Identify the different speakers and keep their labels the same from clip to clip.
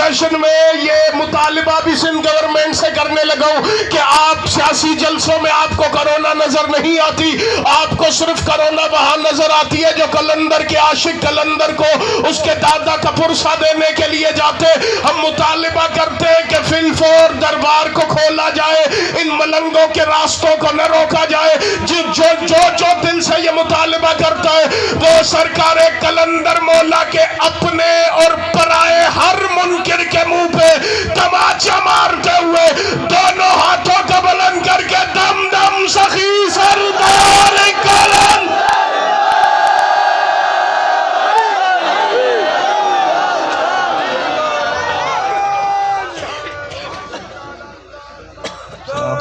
Speaker 1: जश्न में ये मुतालिबा भी सिंध गवर्नमेंट से करने लगा कि आप सियासी जलसों में आपको कोरोना नजर नहीं आती, आपको सिर्फ कोरोना वहां नजर आती है जो कलंदर के आशिक कलंदर को उसके दादा का पुरसा देने के लिए जाते। हम मुतालिबा करते हैं कि फिलफोर दरबार को खोला जाए, इन मलंगों के रास्तों को न रोका जाए। जो जो जो जो दिल से ये मुतालिबा करता है वो सरकार कलंदर मौला के अपने और पराए हर मुनकिर के मुंह पे तमाचा मारते हुए दोनों हाथों को बुलंद करके दम दम सखी सरदार कलंदर।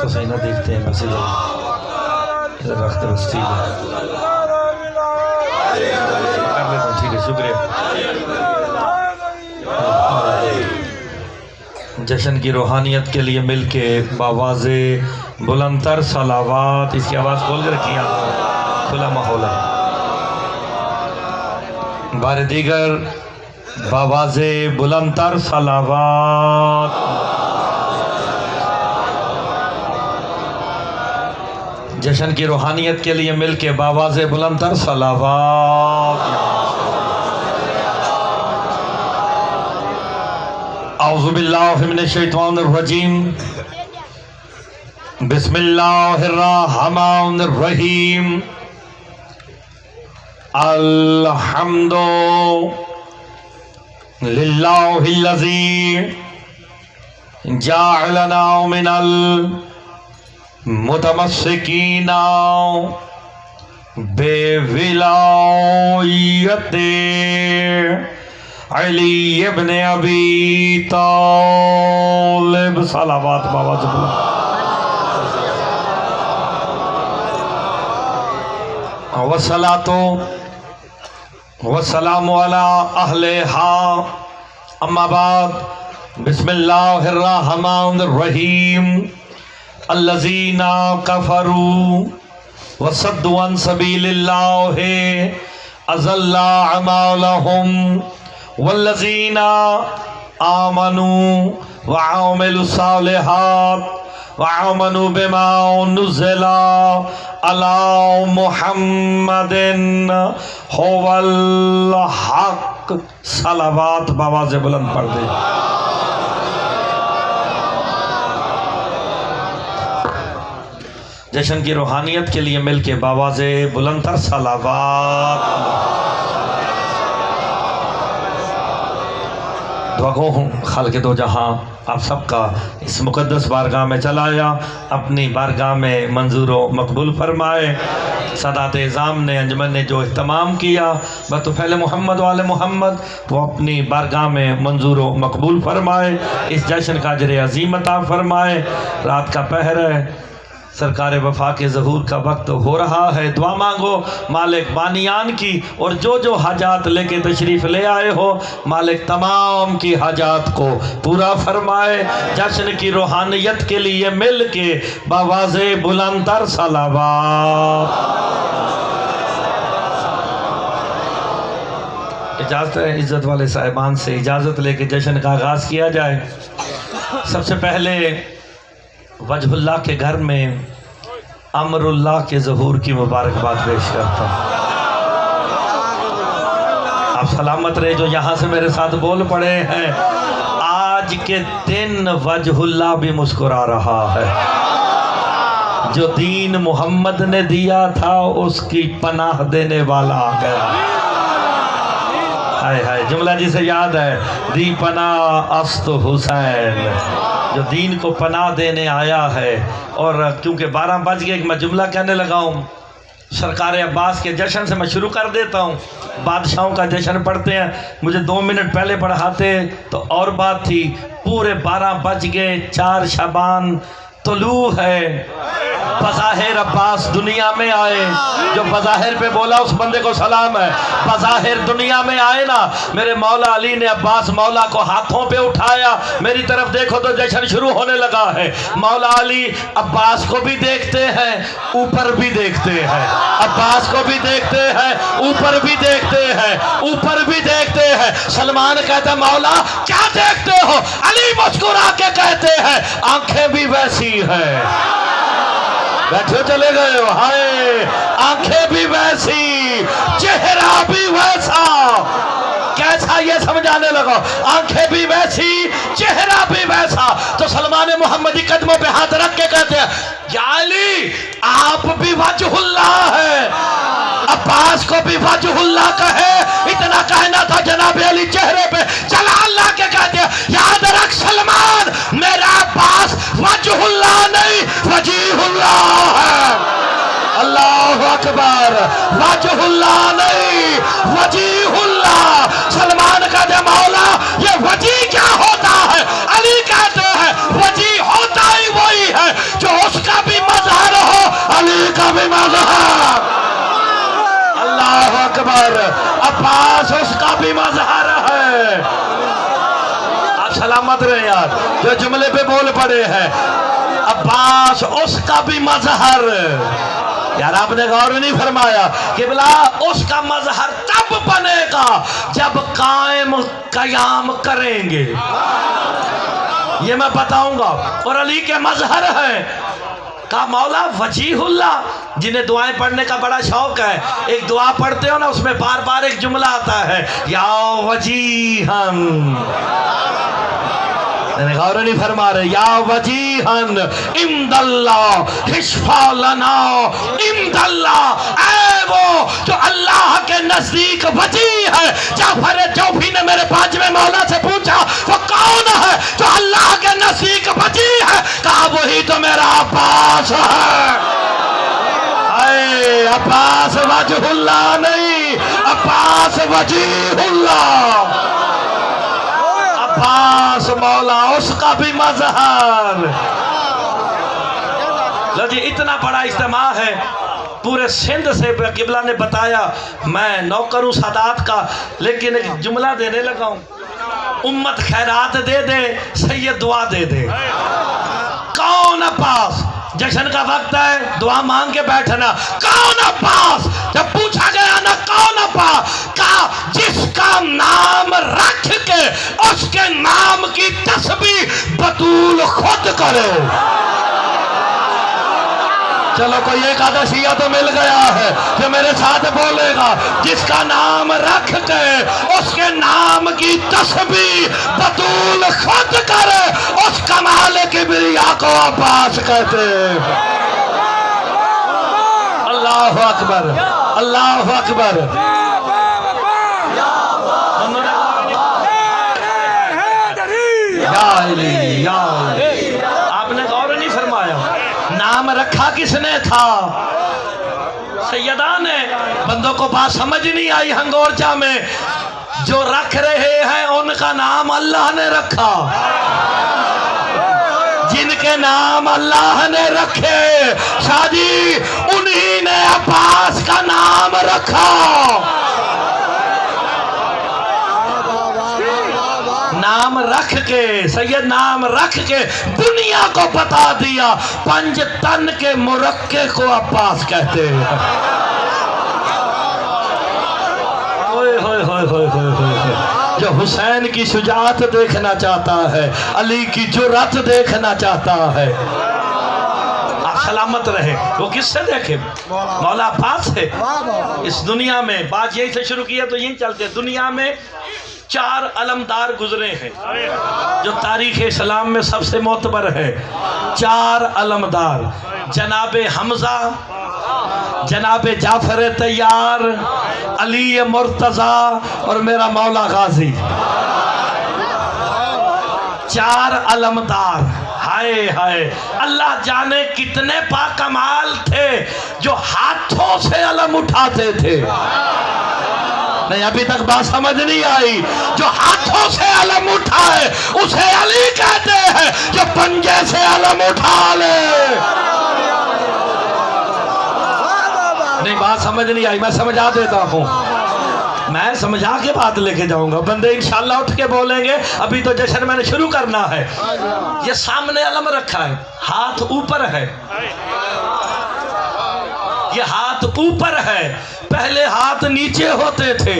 Speaker 2: तो सही ना देखते हैं बस इधर रखते बस ठीक है कर लेता हूँ ठीक है शुक्रिया। जश्न की रूहानियत के लिए मिलके बावाज़े बुलंदतर सलावात, इसकी आवाज़ खोल कर रखी खुला माहौल है। बार दीगर बावाज़े बुलंदतर सलावात। जश्न की रूहानियत के लिए मिलके बावाज़े बुलंदतर सलावात। औज़ु बिल्लाहि मिनश शैतानिर रजीम, बिस्मिल्लाहिर रहमानिर रहीम। अल्हम्दु लिल्लाहिल्लज़ी जअलना मिनल मुतमस्सिकीना बेविलायते अली इब्न अबी तालिब। सलावत बाबा वस्सलातो वस्सलामु अला अहलिहा अम्मा बाद। बिस्मिल्लाहिर रहमानिर रहीम। अल्लज़ीना कफ़रू वसद्दू अन सबीलिल्लाहि अज़ल्ला अमालहुम वल्लज़ीना आमनू व आमिलुस सालिहात व आमनू बिमा नुज़िला अला मुहम्मदिन हुवल हक़। सलावत बावाज़े बुलंद पढ़ दे। जश्न की रूहानियत के लिए मिलके बावाज़े बुलंदतर सलावत। दुआ गो हूँ खालिक़े दो जहाँ आप सबका इस मुक़द्दस बारगाह में चलाया, अपनी बारगाह में मंजूर व मकबूल फरमाए। सदात इज़ाम ने अंजमन ने जो इhtमाम किया बतौफ़ैल मोहम्मद वाले मोहम्मद वो अपनी बारगाह में मंजूर व मकबूल फरमाए। इस जश्न का अजर अज़ीम अता फरमाए। रात का पहर है, सरकार वफा के ज़हूर का वक्त हो रहा है। दुआ मांगो मालिक बानियान की, और जो जो हाजात लेके तशरीफ़ ले आए हो मालिक तमाम की हाजात को पूरा फरमाए। जश्न की रूहानियत के लिए मिल के बावाज़े बुलंदतर सलावत। इजाज़त है इज़्ज़त वाले साहिबान से इजाज़त लेके जश्न का आगाज़ किया जाए। सबसे पहले वजहुल्लाह के घर में अमरुल्लाह के ज़हूर की मुबारकबाद पेश करता हूँ। आप सलामत रहे जो यहाँ से मेरे साथ बोल पड़े हैं। आज के दिन वजहुल्लाह भी मुस्कुरा रहा है। जो दीन मोहम्मद ने दिया था उसकी पनाह देने वाला आ गया। हाय हाय, जुमला जिसे याद है, दी पनाह अस्त हुसैन, जो दीन को पनाह देने आया है। और क्योंकि 12 बज गए मैं जुमला कहने लगा हूँ, सरकार अब्बास के जश्न से मैं शुरू कर देता हूँ। बादशाहों का जश्न पढ़ते हैं, मुझे 2 मिनट पहले पढ़ाते तो और बात थी। पूरे 12 बज गए, 4 शबान तुलू है। बज़ाहिर अब्बास दुनिया में आए, जो बज़ाहिर पे बोला उस बंदे को सलाम है। बज़ाहिर दुनिया में आए ना, मेरे मौला अली ने अब्बास मौला को हाथों पे उठाया। मेरी तरफ देखो तो जश्न शुरू होने लगा है। मौला अली अब्बास को भी देखते हैं, ऊपर भी देखते हैं। अब्बास को भी देखते हैं, ऊपर भी देखते हैं, ऊपर भी देखते हैं। सलमान कहता मौला क्या देखते हो? मुस्कुरा के कहते हैं आंखें भी वैसी हैं। बैठे चले गए हो, हाय आंखें भी वैसी, चेहरा भी वैसा। कैसा ये समझाने लगा, आंखें भी वैसी, चेहरा भी वैसा। तो सलमान मोहम्मदी कदमों पे हाथ रख के कहते हैं या अली आप भी वजहुल्लाह है। अब्बास को भी वजहुल्लाह कहे, इतना कहना था जनाब अली चेहरे पे चला अल्लाह के कहते हैं याद रख सलमान मेरा अब्बास वजहुल्लाह नहीं वजीहुल्लाह है। अल्लाह अकबर, वजहुल्लाह नहीं वजीहुल्लाह। सलमान कहते मौला ये वजी क्या होता है? अली कहते हैं वजी होता ही वही है जो उसका भी मजहर हो, अली का भी मजहर। अल्लाह अकबर, अब्बास उसका भी मजहर है। आप सलामत रहे यार, जो जुमले पे बोल पड़े हैं, अब्बास उसका भी मजहर। यार आपने गौर नहीं फरमाया कि बिला उसका मजहर तब बनेगा जब कायम कयाम करेंगे, ये मैं बताऊंगा। और अली के मजहर है का मौला वजीहुल्लाह, जिन्हें दुआएं पढ़ने का बड़ा शौक है, एक दुआ पढ़ते हो ना उसमें बार बार एक जुमला आता है या वजीहन। गौर नहीं फरमा रहे, या वजीहन इमदल्लाह हिश्फा लना इमदल्लाह। ऐ वो जो अल्लाह के नजदीक वजी है। जाफर जौफी ने मेरे बाजवे मौला से पूछा वो कौन है जो अल्लाह के नजदीक वजी है? कहा वही तो मेरा अब्बास है। ऐ अब्बास वजहुल्लाह नहीं, अब्बास वजीहुल्लाह। अब्बास मौला उसका भी मजहर। लो जी, इतना बड़ा इज्तिमा है पूरे सिंध से किबला ने बताया। मैं नौकर हूं सादात का, लेकिन एक जुमला देने लगा हूं, उम्मत खैरात दे दे, सैयद दुआ दे दे। कौन अब्बास? जश्न का वक्त है, दुआ मांग के बैठना। कौन अब्बास? जब पूछा गया ना कौन अब्बास, का जिसका नाम रख के उसके नाम की तस्बीह बतूल खुद करे। चलो कोई एक आधा शिया तो मिल गया है जो मेरे साथ बोलेगा, जिसका नाम रख के उसके नाम की तस्बीह बतूल खुद करे, उस कमाल किबरिया को अब्बास कहते। अल्लाह अकबर, अल्लाह अकबर। आपने गौर नहीं फरमाया, नाम रखा किसने था? सैयदा ने। बंदों को बात समझ नहीं आई हंगोरचा में, जो रख रहे हैं उनका नाम अल्लाह ने रखा। जिनके नाम अल्लाह ने रखे शादी, उन्हीं ने अब्बास का नाम रखा। नाम रख के, सैयद नाम रख के दुनिया को बता दिया पंज तन के मुरक्के को अब्बास कहते हैं। जो हुसैन की शुजाअत देखना चाहता है, अली की जुर्रत देखना चाहता है, आप सलामत रहे। वो किससे देखे? मौला अब्बास से। इस दुनिया में बात यही से शुरू किया तो यही चलते, दुनिया में 4 अलमदार गुजरे हैं जो तारीख इस्लाम में सबसे मोतबर है। 4 अलमदार, जनाबे हमजा, जनाबे जाफर तैयार, अली मुर्तजा और मेरा मौला गाजी। 4 अलमदार। हाय हाय, अल्लाह जाने कितने पाकमाल थे जो हाथों से अलम उठाते थे। नहीं, अभी तक बात समझ नहीं आई। जो हाथों से अलम उठाए उसे अली कहते हैं, जो पंजे से अलम उठा ले। नहीं, बात समझ नहीं आई, मैं समझा देता हूँ। मैं समझा के बात लेके जाऊंगा, बंदे इंशाल्लाह उठ के बोलेंगे। अभी तो जश्न मैंने शुरू करना है। ये सामने अलम रखा है, हाथ ऊपर है, ये हाथ ऊपर है, पहले हाथ नीचे होते थे।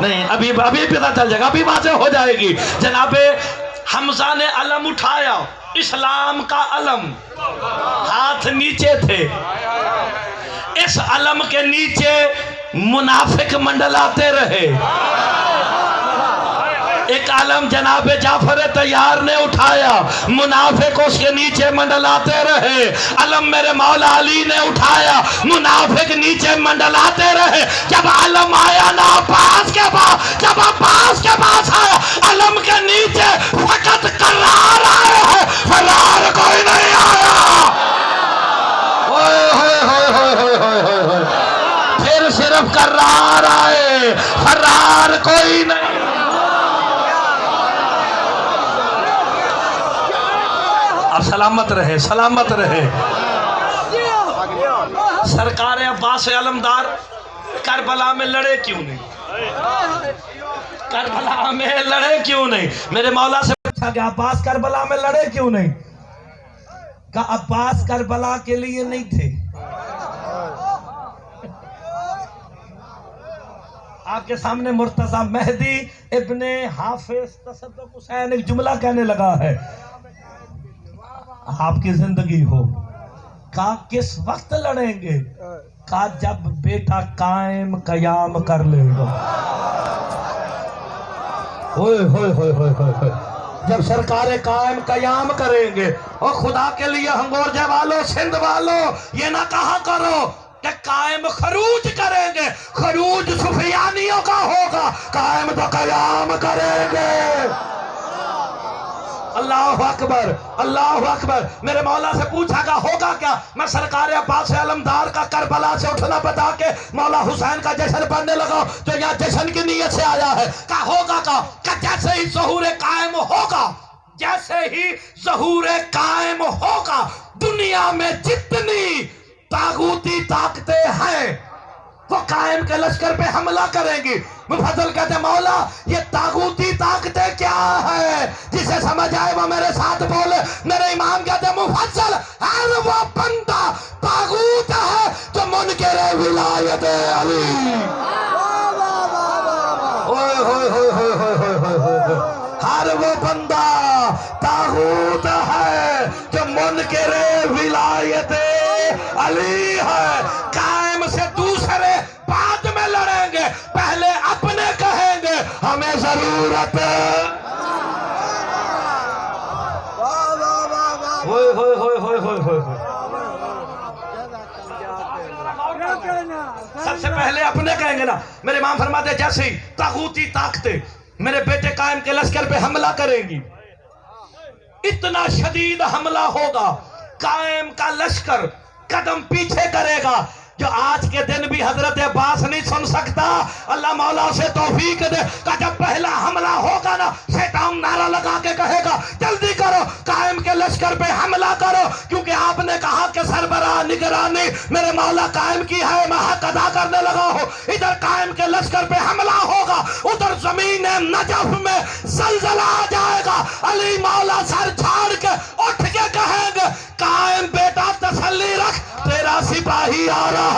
Speaker 2: नहीं, अभी अभी पता चल जाएगा, अभी वाज़ेह हो जाएगी। जनाबे हमजा ने अलम उठाया, इस्लाम का अलम, हाथ नीचे थे। इस अलम के नीचे मुनाफिक मंडलाते रहे। एक आलम जनाबे जाफर तैयार ने उठाया, मुनाफिक उसके नीचे मंडलाते रहे। अलम मेरे मौला अली ने उठाया, मुनाफिक नीचे मंडलाते रहे। जब आलम आया ना अब्बास के पास, जब अब्बास के पास आया, अलम के नीचे फकत करार आए हैं, फरार कोई नहीं आया। फिर सिर्फ करार आए, फरार कोई नहीं। अब सलामत रहे, सलामत रहे। सरकार अब्बास अलमदार करबला में लड़े क्यों नहीं? करबला में लड़े क्यों नहीं? मेरे मौला से पूछा कि अब्बास करबला में लड़े क्यों नहीं? का अब्बास करबला के लिए नहीं थे। आपके सामने मुर्तजा मेहदी इब्ने हाफिज तसद्दुक हुसैन एक जुमला कहने लगा है, आपकी जिंदगी हो का किस वक्त लड़ेंगे? का जब बेटा कायम कयाम कर लेगा। होए होए होए होए होए, जब सरकारें कायम कयाम करेंगे। और खुदा के लिए हंगोरजे वालों, सिंध वालों, ये ना कहा करो कि कायम खरूज करेंगे। खरूज सुफियानियों का होगा, कायम तो कयाम करेंगे। अल्लाह अकबर, अल्लाह अकबर। मेरे मौला से पूछा का होगा क्या? मैं सरकार अब्बास अलमदार का करबला से उठना बता के मौला हुसैन का जश्न पढ़ने लगा, तो यहाँ जश्न की नीयत से आया है। का होगा का जैसे ही ज़हूर कायम होगा, जैसे ही ज़हूर कायम होगा, दुनिया में जितनी तागूती ताकतें हैं वो कायम के लश्कर पे हमला करेंगी। मुफद्दल कहते मौला ये तागूती ताकतें क्या है? जिसे समझ आए वो मेरे साथ बोले। मेरे इमाम कहते मुफद्दल हर वो बंदा तागूत है जो मुनकिर विलायत अली। ओए होए होए होए होए होए होए, हर वो बंदा तागूत है जो मुनकिर विलायत अली है। कायम से दूसरे बाद में लड़ेंगे, पहले अपने कहेंगे हमें जरूरत है। होए होए होए होए होए होए, सबसे पहले अपने कहेंगे ना। मेरे इमाम फरमाते जैसे ही तागूती ताकतें मेरे बेटे कायम के लश्कर पे हमला करेंगी, इतना शदीद हमला होगा, कायम का लश्कर कदम पीछे करेगा जो आज के दिन भी हजरत अब्बास नहीं सुन सकता। अल्लाह मौला से तौफीक दे का जब पहला हमला होगा ना, शैतान नारा लगा के कहेगा जल्दी करो, कायम के लश्कर पे हमला करो, क्योंकि आपने कहा कि सरबराह निगरानी मेरे मौला कायम की है, मैं हक अदा करने लगा हो। इधर कायम के लश्कर पे हमला होगा, उधर जमीन नजफ में जलजला आ जाएगा। अली मौला सर झाड़ के उठ के कहेंगे कायम बेटा तसल्ली रख, तेरा सिपाही आ रहा।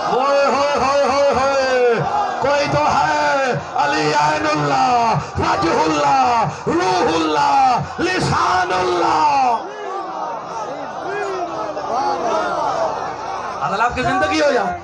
Speaker 2: होए होए होए होए होए, कोई तो है अली ऐनुल्लाह, फजहुल्लाह, रूहुल्लाह, लिसानुल्लाह। अगर आपकी जिंदगी हो जाए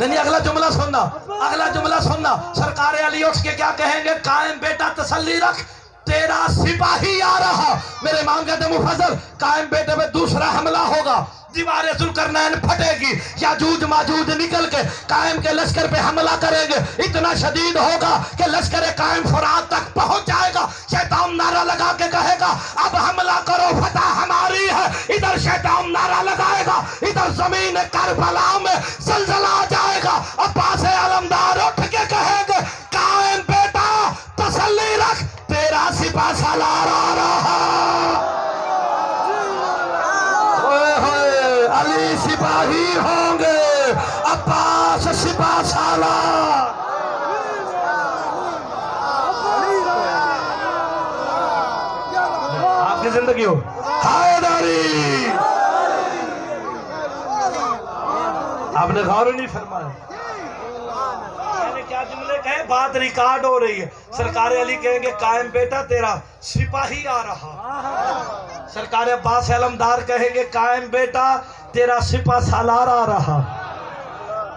Speaker 2: नहीं, अगला जुमला सुनना, अगला जुमला सुनना। सरकार अली उठ के क्या कहेंगे? कायम बेटा तसल्ली रख, तेरा सिपाही आ रहा। मेरे इमाम कहते मुफद्दल कायम बेटे में दूसरा हमला होगा, दीवारें जुल्करनैन फटेगी, याजूज माजूज निकल के कायम के लश्कर पे हमला करेंगे। इतना शदीद होगा कि लश्कर कायम फुरात तक पहुंच जाएगा। शैतान नारा लगा के कहेगा अब हमला करो, फतह हमारी है। इधर शैतान नारा लगाएगा, इधर जमीन करबला में जलजला आ जाएगा। अब्बास अलमदार उठ के कहेंगे कायम बेटा तसल्ली रख, तेरा सिपा सालार आ रहा। अली सिपाही होंगे, अब्बास सिपा सालार। आपकी जिंदगी हो हैदरी। आपने गौर नहीं फरमाया। ए बात रिकॉर्ड हो रही है। सरकार अली कहेंगे कायम बेटा तेरा सिपाही आ रहा। सरकार अब्बास अलमदार कहेंगे कायम बेटा तेरा सिपा सालार आ रहा।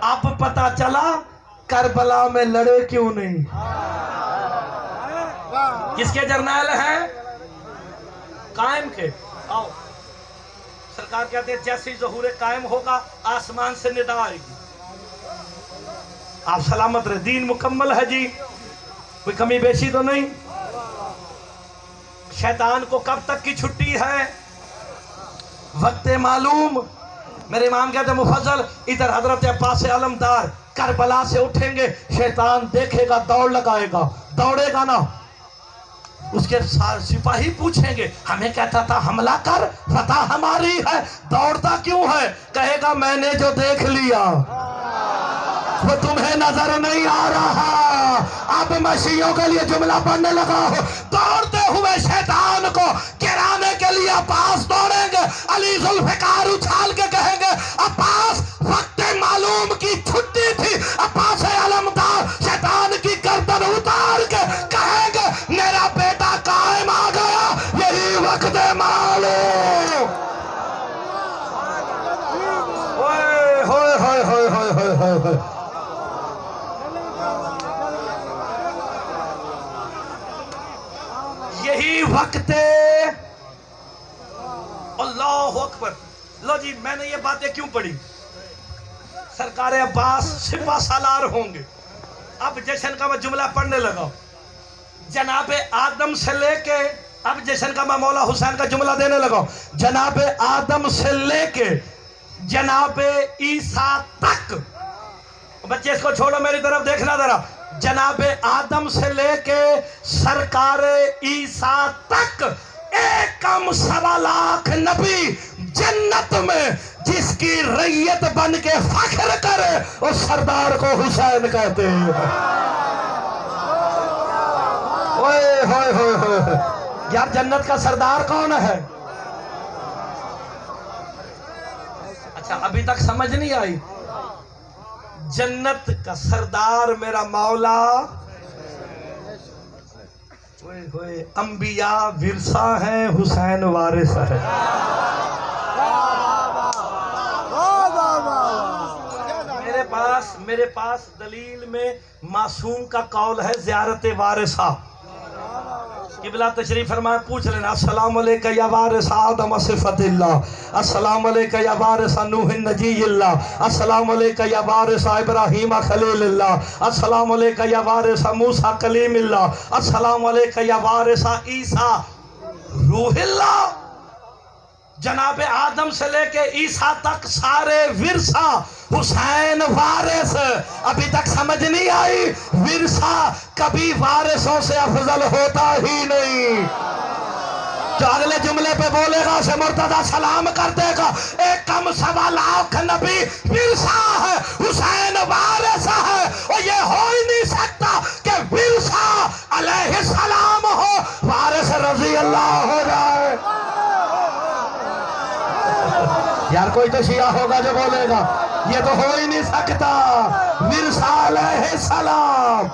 Speaker 2: अब पता चला करबला में लड़े क्यों नहीं। किसके जर्नैल हैं? कायम के। आओ सरकार कहते हैं जैसे ही ज़हूर कायम होगा आसमान से निदा आएगी, आप सलामत रहे। दीन मुकम्मल है जी, कोई कमी बेशी तो नहीं। शैतान को कब तक की छुट्टी है? वक्त मालूम। मेरे इमाम कहते हैं मुफज्जल इधर हजरत अब्बास अलमदार करबला से उठेंगे, शैतान देखेगा दौड़ लगाएगा, दौड़ेगा ना, उसके सिपाही पूछेंगे हमें कहता था हमला कर, फतह हमारी है, दौड़ता क्यों है? कहेगा मैंने जो देख लिया वो तुम्हें नजर नहीं आ रहा। अब मसीहों के लिए जुमला पढ़ने लगा हो। दौड़ते हुए शैतान को गिराने के लिए अब्बास दौड़ेंगे। अली जुल्फिकार उछाल के कहेंगे अब्बास वक्त मालूम की छुट्टी थी। अब्बास अलमदार शैतान की गर्दन उतार के कहेंगे मेरा बेटा कायम आ गया, यही वक्त मालूम। होए होए होए होए होए होए होए। यही वक्त अल्लाह अकबर। लो जी मैंने ये बातें क्यों पढ़ी? सरकार अब्बास सिपा सालार होंगे। अब जश्न का मैं जुमला पढ़ने लगा। जनाबे आदम से लेके अब जश्न का मैं मौला हुसैन का जुमला देने लगा। जनाबे आदम से लेके जनाबे ईसा तक। बच्चे इसको छोड़ो, मेरी तरफ देखना जरा। जनाबे आदम से लेके सरकार ईसा तक 1.25 लाख नबी जन्नत में जिसकी रैयत बन के फख्र करे उस सरदार को हुसैन कहते हैं। ओए होए होए होए। यार जन्नत का सरदार कौन है? अच्छा अभी तक समझ नहीं आई। जन्नत का सरदार मेरा मौला होए अंबिया विरसा है, हुसैन वारिस है। मेरे पास दलील में मासूम का कौल है ज़ियारत वारिसा। किबला तशरीफ फरमाए, पूछ लेना। अस्सलाम अलैका या वारिस आदम सिफतिल्लाह, अस्सलाम अलैका या वारिस नूह नजीयिल्लाह, अस्सलाम अलैका या वारिस इब्राहीम खलीलुल्लाह, अस्सलाम अलैका या वारिस मूसा कलीमुल्लाह, अस्सलाम अलैका या वारिस ईसा रूहुल्लाह। जनाबे आदम से लेके ईसा तक सारे विरसा हुसैन वारिस। अभी तक समझ नहीं आई? विरसा कभी वारिसों से अफजल होता ही नहीं। जो अगले जुमले पे बोलेगा उसे मुर्तदा सलाम कर देगा। 1.25 लाख नबी विरसा है, हुसैन वारिस है। और ये हो ही नहीं सकता कि विरसा अलैहिस्सलाम हो, वारिस रजी अल्लाह हो जाए। यार कोई तो शिया होगा जो बोलेगा ये तो हो ही नहीं सकता। विरसा अलैहिस्सलाम।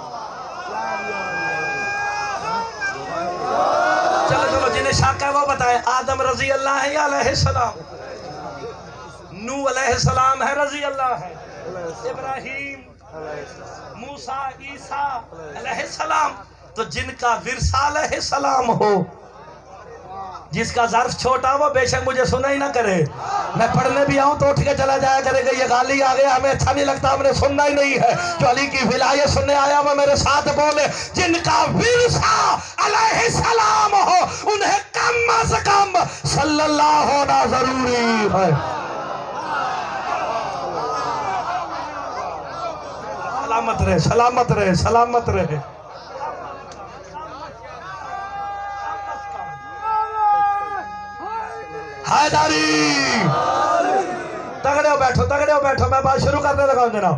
Speaker 2: चलो चलो जिन्हें शक है वो बताए आदम रजी अल्लाह है या अलैहिस्सलाम? नूह अलैहिस्सलाम है, रजी अल्लाह है। इब्राहीम मूसा ईसा अलैहिस्सलाम। तो जिनका विरसा अलैहिस्सलाम हो, जिसका ज़र्फ छोटा वो बेशक मुझे सुना ही ना करे। मैं पढ़ने भी आऊं तो उठ के चला जाया करेगा ये गाली आ गया, हमें अच्छा नहीं लगता, हमने सुनना ही नहीं है। जो अली की विलायत सुनने आया वो मेरे साथ बोले। जिनका विरसा अलैहिस्सलाम हो उन्हें कम से कम सल्लल्लाहु होना जरूरी है। सलामत रहे, सलामत रहे, सलामत रहे। हैदरी तगड़े हो बैठो, तगड़े हो बैठो, मैं बात शुरू करने लगा हूं जनाब।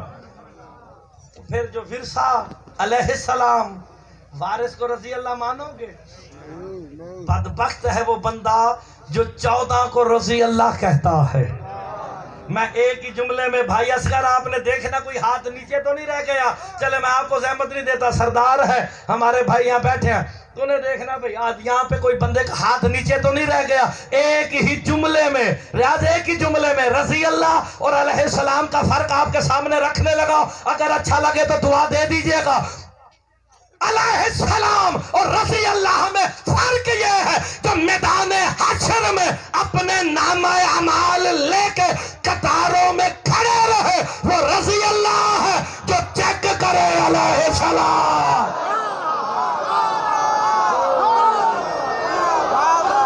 Speaker 2: फिर जो विरसा अलैहिस्सलाम वारिस को रजी अल्लाह मानोगे? बदबख्त है वो बंदा जो 14 को रजी अल्लाह कहता है। मैं एक ही जुमले में, भाई असगर आपने देखना कोई हाथ नीचे तो नहीं रह गया। चले मैं आपको जहमत नहीं देता, सरदार है हमारे भाई यहाँ बैठे हैं, तूने देखना भाई आज यहाँ पे कोई बंदे का हाथ नीचे तो नहीं रह गया। एक ही जुमले में, रियाज एक ही जुमले में रजी अल्लाह और अलैहिस्सलाम का फर्क आपके सामने रखने लगा। अगर अच्छा लगे तो दुआ दे दीजिएगा। अलैहिस्सलाम और रजी अल्लाह में फर्क ये है कि मैदान हश्र में अपने नामा अमाल लेके कतारों में खड़े रहे, वो रजी अल्लाह है जो चेक करे अलैहिस्सलाम।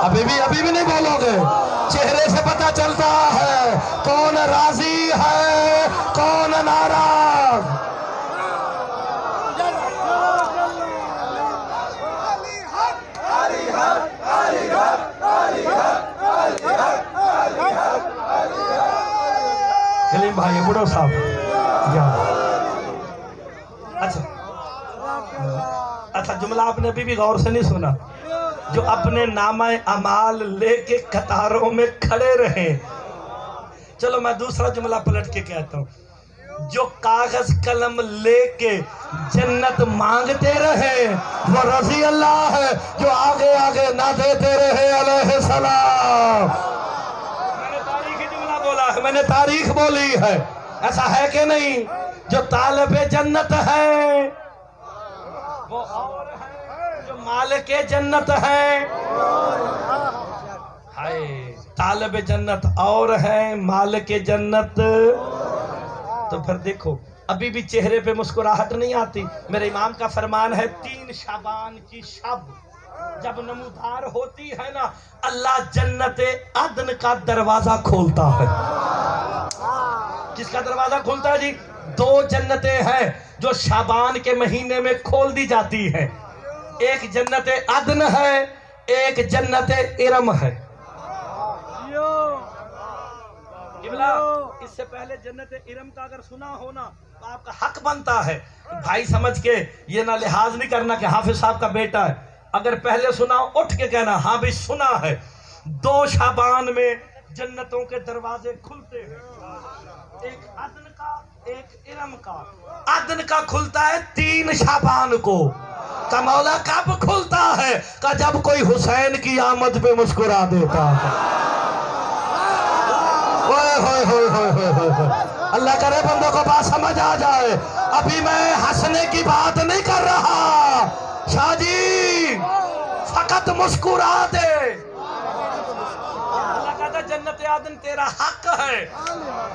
Speaker 2: अभी भी नहीं बोलोगे? चेहरे से पता चलता है कौन राजी है कौन नाराज। कलीम भाई बुढ़ो साहब, अच्छा जुमला आपने अभी भी गौर से नहीं सुना। जो अपने नामा अमाल लेके कतारों में खड़े रहे। चलो मैं दूसरा जुमला पलट के कहता हूं। जो कागज कलम लेके जन्नत मांगते रहे, वो रजी अल्लाह है जो आगे आगे ना देते रहे अलैहिस्सलाम। मैंने तारीखी जुमला बोला है, मैंने तारीख बोली है, ऐसा है कि नहीं? जो तालिबे जन्नत है वो और है जो मालिक जन्नत है। हाय, तालिब जन्नत और है, मालिक जन्नत। तो फिर देखो अभी भी चेहरे पे मुस्कुराहट नहीं आती। मेरे इमाम का फरमान है 3 शाबान की शब जब नमूदार होती है ना, अल्लाह जन्नत अदन का दरवाजा खोलता है। किसका दरवाजा खोलता है जी? 2 जन्नतें हैं जो शाबान के महीने में खोल दी जाती है। एक जन्नत अदन है, एक जन्नत इरम है। इससे पहले जन्नत इरम का अगर सुना हो ना तो आपका हक बनता है भाई समझ के ये ना लिहाज नहीं करना कि हाफिज साहब का बेटा है। अगर पहले सुना उठ के कहना हाँ भी सुना है। 2 शाबान में जन्नतों के दरवाजे खुलते हैं, एक अदन का एक इरम का। अदन का खुलता है 3 शाबान को। का मौला कब खुलता है? का जब कोई हुसैन की आमद पे मुस्कुरा देता है। अल्लाह करे बंदों को बात समझ आ जाए। अभी मैं हंसने की बात नहीं कर रहा, शाहजी फकत मुस्कुरा दे। अल्लाह कहता जन्नत आदन तेरा हक है।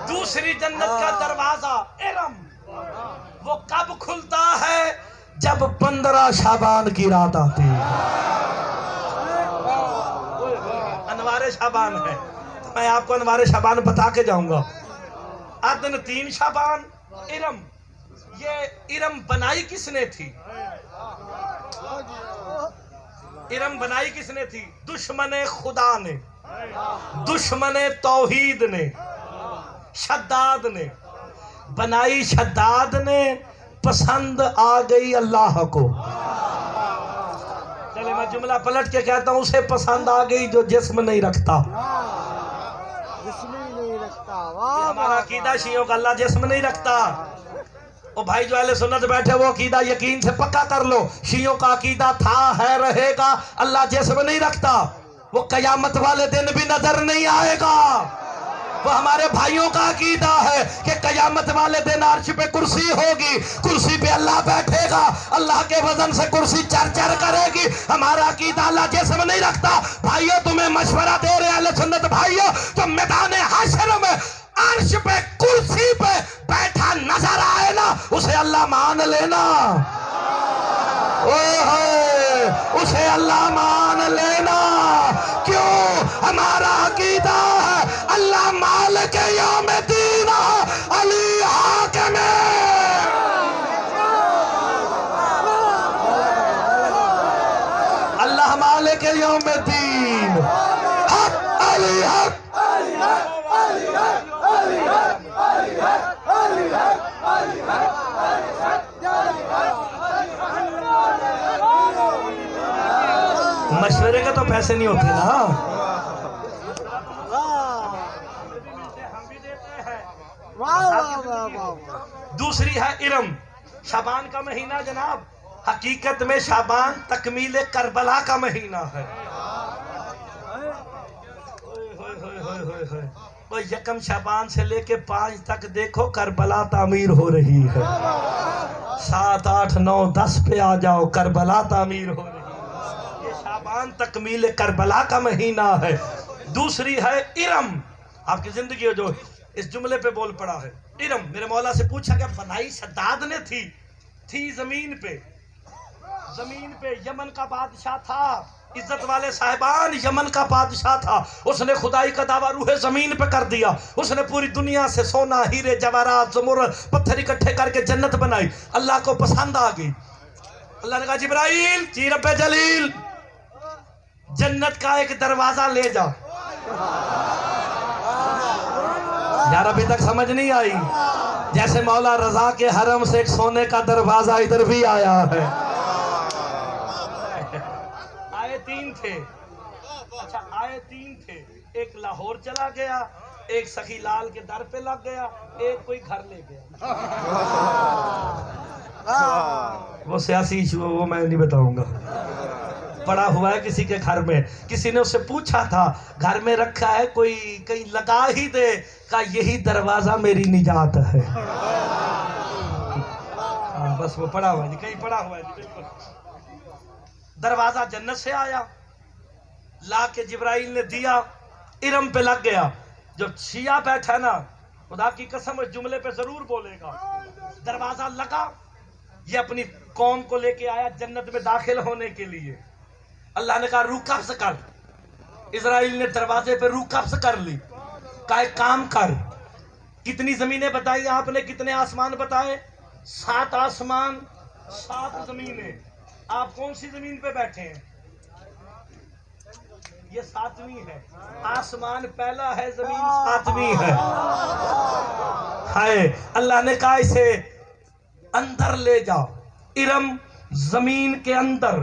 Speaker 2: दूसरी जन्नत का दरवाजा इरम वो कब खुलता है? जब 15 शाबान की रात आती है। अनवारे शाबान है, तो मैं आपको अनवारे शाबान बता के जाऊंगा। अदन 3 शाबान, इरम। ये इरम बनाई किसने थी? इरम बनाई किसने थी? दुश्मन खुदा ने, दुश्मन तौहीद ने, शद्दाद ने बनाई। शद्दाद ने पसंद आ गई अल्लाह को। चले मैं जुमला पलट के कहता हूं, उसे पसंद आ गई जो जिस्म नहीं रखता। हमारा अकीदा शियों का अल्लाह जिस्म नहीं रखता। ओ भाई जो अहले सुन्नत बैठे वो अकीदा यकीन से पक्का कर लो, शियों का अकीदा था है रहेगा। अल्लाह जिस्म नहीं रखता, वो कयामत वाले दिन भी नजर नहीं आएगा। वो हमारे भाइयों का अकीदा है कि कयामत वाले दिन अर्श पे कुर्सी होगी, कुर्सी पे अल्लाह बैठेगा, अल्लाह के वजन से कुर्सी चर करेगी। हमारा अकीदा अल्लाह जिस्म नहीं रखता। भाइयों तुम्हें मशवरा दे रहे अहले सुन्नत भाइयों, तो मैदान हश्र में अर्श पे कुर्सी पे बैठा नजर आए ना, उसे अल्लाह मान लेना। उसे अल्लाह मान लेना। क्यों? हमारा अकीदा है अल्लाह मालिक यौमिद्दीन, अली हाकिम। अल्लाह मालिक यौमिद्दीन, हक अली हक। मशवरे का तो पैसे नहीं होते ना। हम भी देते दूसरी है इरम, शाबान का महीना जनाब, हकीकत में शाबान तकमील करबला का महीना है। वो यकम शाबान से लेके 5 तक देखो करबला तामीर हो रही है। 7, 8, 9, 10 पे आ जाओ, करबला तामीर हो रही है। ये शाबान तकमील करबला का महीना है। दूसरी है इरम, आपकी जिंदगी हो जो इस जुमले पे बोल पड़ा है। इरम, मेरे मौला से पूछा क्या बनाई शद्दाद ने थी जमीन पे यमन का बादशाह था, इज्जत वाले साहिबान, यमन का बादशाह था। उसने खुदाई का दावा रूहे जमीन पे कर दिया। उसने पूरी दुनिया से सोना, हीरे, जवाहरात, ज़मुरद, पत्थर इकट्ठे करके जन्नत बनाई। अल्लाह को पसंद आ गई। अल्लाह ने कहा जिब्राइल, रब्बे जलील, जन्नत का एक दरवाजा ले जा। यार अभी तक समझ नहीं आई। जैसे मौला रजा के हरम से एक सोने का दरवाजा इधर भी आया है। आए 3 थे, अच्छा आए 3 थे। एक लाहौर चला गया, एक सखी लाल के दर पे लग गया, एक कोई घर ले गया। वो सियासी इशू है, वो मैं नहीं बताऊंगा। पड़ा हुआ है किसी के घर में, किसी ने उससे पूछा था घर में रखा है कोई, कहीं लगा ही दे, का यही दरवाजा मेरी निजात है। बस वो पड़ा हुआ है, कहीं पड़ा हुआ है। बिल्कुल दरवाजा जन्नत से आया, ला के जिब्राइल ने दिया, इरम पे लग गया। जो शिया बैठा ना, खुदा की कसम इस जुमले पे जरूर बोलेगा। दरवाजा लगा, ये अपनी कौम को लेके आया जन्नत में दाखिल होने के लिए। अल्लाह ने कहा रूह कब्ज़ कर। इजराइल ने दरवाजे पे रूह कब्ज़ कर ली। कहा एक काम कर, कितनी जमीनें बताई आपने, कितने आसमान बताए? 7 आसमान 7 जमीनें। आप कौन सी जमीन पे बैठे हैं? ये 7वीं है। आसमान पहला है, जमीन 7वीं है। हाय, अल्लाह ने कहा इसे अंदर ले जाओ। इरम जमीन के अंदर,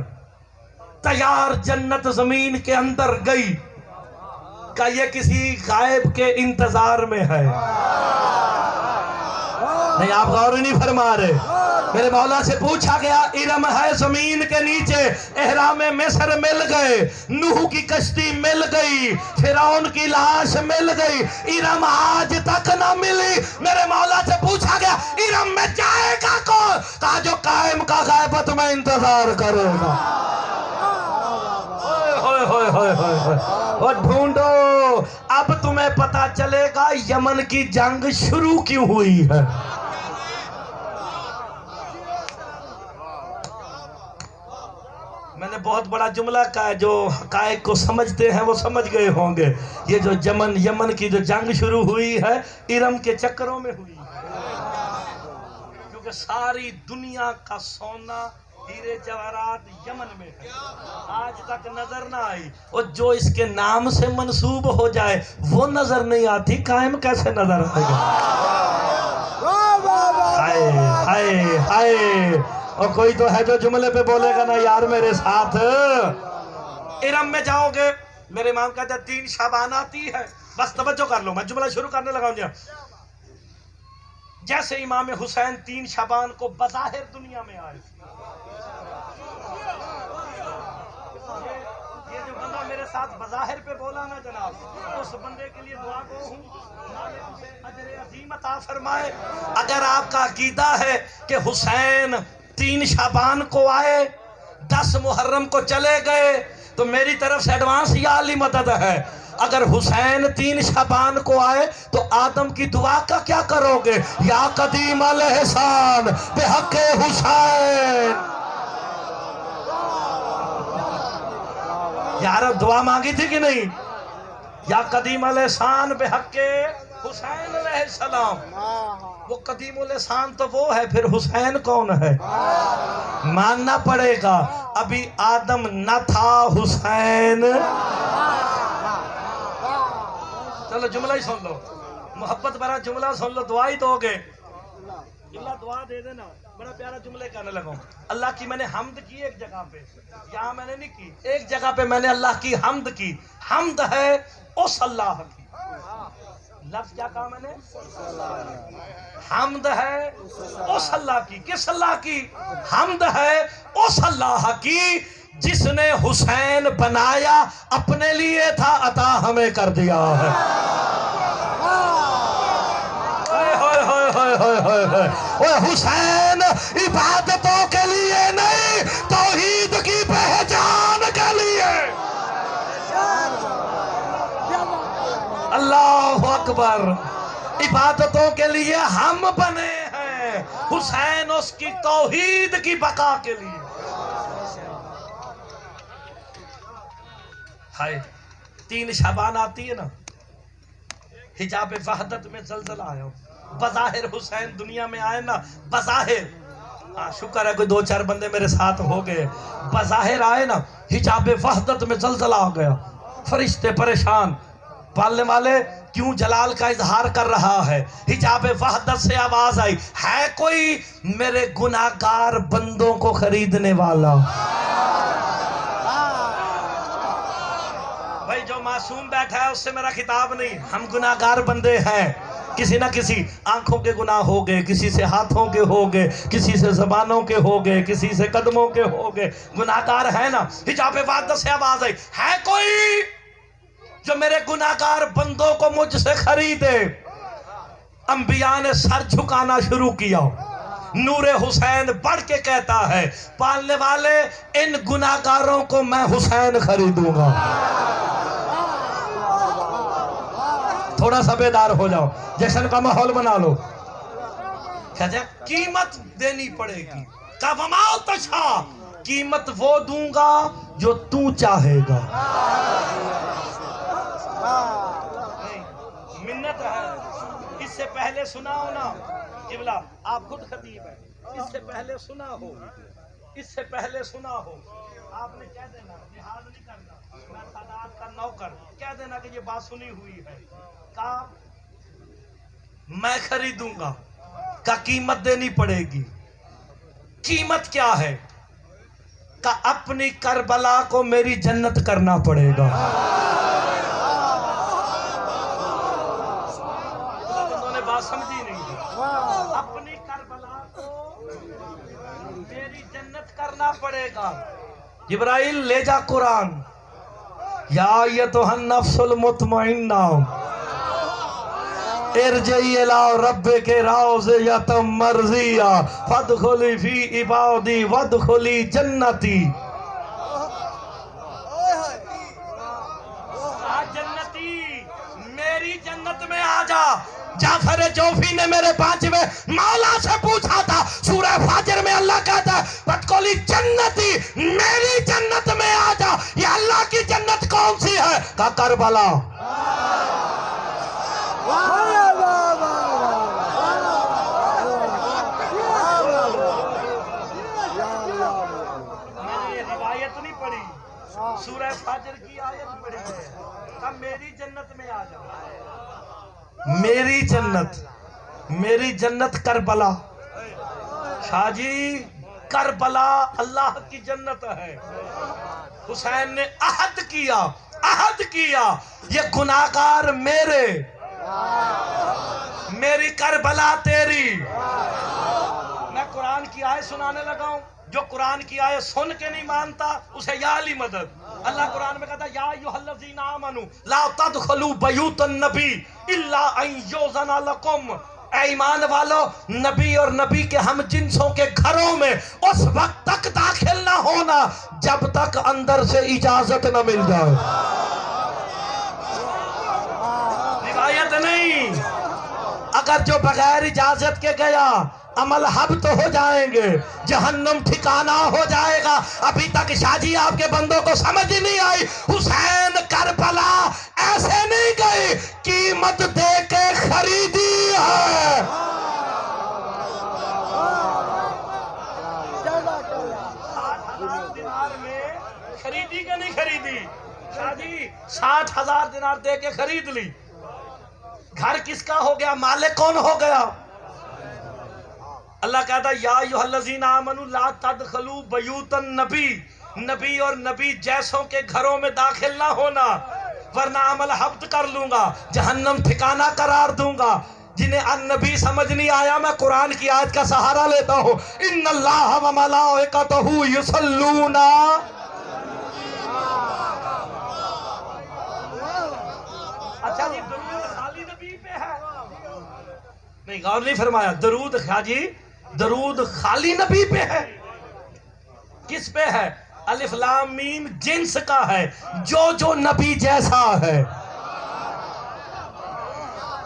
Speaker 2: तैयार जन्नत जमीन के अंदर गई। का ये किसी गायब के इंतजार में है? नहीं, आप गौर नहीं फरमा रहे। मेरे मौला से पूछा गया, इरम है जमीन के नीचे, एहराम मिस्र मिल गए, नूह की कश्ती मिल गई, फिरौन की लाश मिल गई, इरम आज तक ना मिली। मेरे मौला से पूछा गया, इरम में जाएगा कौन? कहा जो कायम का गायबत में इंतजार करेगा। और ढूंढो, अब तुम्हें पता चलेगा यमन की जंग शुरू क्यों हुई है। मैंने बहुत बड़ा जुमला कहा, जो हकायक को समझते हैं वो समझ गए होंगे। ये जो यमन की जो जंग शुरू हुई है, इरम के चक्करों में हुई है। क्योंकि सारी दुनिया का सोना, हीरे, जवाहरात यमन में है, आज तक नजर ना आई। और जो इसके नाम से मंसूब हो जाए वो नजर नहीं आती, कायम कैसे नजर आएगा? हाय हाय हाय। और कोई तो है जो जुमले पे बोलेगा ना यार मेरे साथ। इरम में जाओगे, मेरे इमाम कहते हैं 3 शाबान आती है। बस तवज्जो कर लो, मैं जुमला शुरू करने लगा हूं। जैसे इमाम हुसैन 3 शाबान को बज़ाहिर दुनिया में आए, ये जो बंदा मेरे साथ बज़ाहिर पे बोला ना जनाब, उस बंदे के लिए दुआ गो हूं, उसे अजर अजीम अता फरमाए। अगर आपका अकीदा है कि हुसैन 3 शाबान को आए, 10 मुहर्रम को चले गए, तो मेरी तरफ से एडवांस या अली मदद है। अगर हुसैन 3 शाबान को आए तो आदम की दुआ का क्या करोगे? या कदीम अल एहसान बेहक़ हुसैन। यार दुआ मांगी थी कि नहीं? या कदीम अल एहसान बेहक़ हुसैन अलैहिस्सलाम। वो कदीमुल एहसान तो वो है, फिर हुसैन कौन है? मानना पड़ेगा। अभी आदम न था, हुसैन। चलो जुमला ही सुन लो, मोहब्बत भरा जुमला सुन लो, दुआ ही दोगे। अल्लाह दुआ दे देना। बड़ा प्यारा जुमले कहने लगा। अल्लाह की मैंने हमद की एक जगह पे, यहाँ मैंने नहीं की, एक जगह पे मैंने अल्लाह की हमद की। हमद है उस अल्लाह की, लफ्ज क्या कहा मैंने? हमद है उस अल्लाह की। किस अल्लाह की? हमद है उस अल्लाह की जिसने हुसैन बनाया अपने लिए था, अता हमें कर दिया है। ओए हुसैन इबादतों के लिए नहीं, तौहीद की पहचान के लिए। अल्लाह अकबर। इबादतों के लिए हम बने हैं, हुसैन उसकी तौहीद की बका के लिए। हाय 3 शाबान आती है ना, हिजाब वहदत में जलजला आया। बज़ाहिर हुसैन दुनिया में आए ना, बज़ाहिर, हाँ शुक्र है कोई 2-4 बंदे मेरे साथ हो गए। बज़ाहिर आए ना, हिजाब वहदत में जलजला आ गया। फरिश्ते परेशान, पालने वाले क्यों जलाल का इजहार कर रहा है? हिजाब वहदत से आवाज आई, है कोई मेरे गुनाहगार बंदों को खरीदने वाला? भाई जो मासूम बैठा है उससे मेरा खिताब नहीं, हम गुनाहगार बंदे हैं। किसी ना किसी आंखों के गुनाह हो गए, किसी से हाथों के हो गए, किसी से जबानों के हो गए, किसी से कदमों के हो गए, गुनाहगार है ना। हिजाब वहदत से आवाज आई, है कोई जो मेरे गुनाहगार बंदों को मुझसे खरीदे? अंबिया ने सर झुकाना शुरू किया। नूरे हुसैन बढ़ के कहता है, पालने वाले इन गुनाहगारों को मैं हुसैन खरीदूंगा। थोड़ा सा बेदार हो जाओ, जश्न का माहौल बना लो। कहते कीमत देनी पड़ेगी। कमाल तछा, कीमत वो दूंगा जो तू चाहेगा। मिन्नत है, इससे पहले सुनाओ ना किबला, आप खुद खतीब है, इससे पहले सुना हो, इससे पहले सुना हो। आपने कह देना जिहाद नहीं करना, मैं सादात का नौकर, कह देना कि ये बात सुनी हुई है। का मैं खरीदूंगा, का कीमत देनी पड़ेगी। कीमत क्या है? का अपनी करबला को मेरी जन्नत करना पड़ेगा। समझी नहीं, अपनी करबला को मेरी जन्नत करना पड़ेगा। जिब्राइल ले जा कुरान, या ये तो नफ्सुल मुतमइन्ना इरजई इला रब्बे के राज़ या तम मर्जिया फदखुली फी इबादी वदखुली जन्नती। जन्नती, मेरी जन्नत में आ जा। जाफर जोफी ने मेरे 5वें मौला से पूछा था, सूरह फाजिर में अल्लाह कहता है बदकोली जन्नती, मेरी जन्नत में आ जा। ये अल्लाह की जन्नत कौन सी है? का करबला। मैंने ये रिवायत नहीं पढ़ी, सूरह फाजिर की आयत पढ़ी है। अब मेरी जन्नत में आ जा। मेरी जन्नत, मेरी जन्नत करबला। शाहजी करबला अल्लाह की जन्नत है। हुसैन ने अहद किया, अहद किया, ये गुनाहगार मेरे, मेरी करबला तेरी। मैं कुरान की आयत सुनाने लगा हूं, जो कुरान की आयत सुन के नहीं मानता उसे या अली मदद। अल्लाह कुरान में कहता है, या अय्युहल्लज़ीना आमनू ला तदखुलू बयूतन नबी इल्ला अन युज़ना लकुम। ऐ ईमान वालो, नबी और नबी के हम जिन्सों के घरों में उस वक्त तक दाखिल ना होना जब तक अंदर से इजाजत न मिल जाए। रिवायत नहीं, अगर जो बगैर इजाजत के गया अमल हब तो हो जाएंगे, जहन्नम ठिकाना हो जाएगा। अभी तक शाजी आपके बंदों को समझ ही नहीं आई। हुसैन करबला ऐसे नहीं गए, कीमत दे के खरीदी है। 60,000 दिनार में खरीदी कि नहीं खरीदी? शादी 60,000 दिनार दे के खरीद ली। घर किसका हो गया? मालिक कौन हो गया? अल्लाह कहता है, या अय्युहल्लज़ीना आमनू ला तदखुलू बयूतन नबी, नबी और नबी जैसों के घरों में दाखिल ना होना। वरना अमल हब्त कर लूंगा, जहन्नम ठिकाना करार दूंगा। जिन्हें अन्नबी समझ नहीं आया, मैं कुरान की आयत का सहारा लेता हूँ। इन्नल्लाह व मलाइकतहू युसल्लूना। अच्छा जी, दरूद खाली नबी पे है? नहीं, गौर नहीं फरमाया। दरूद खाजी, दरूद खाली नबी पे है। किस पे है? अलिफ लाम मीम जिन्स का है, जो जो नबी जैसा है।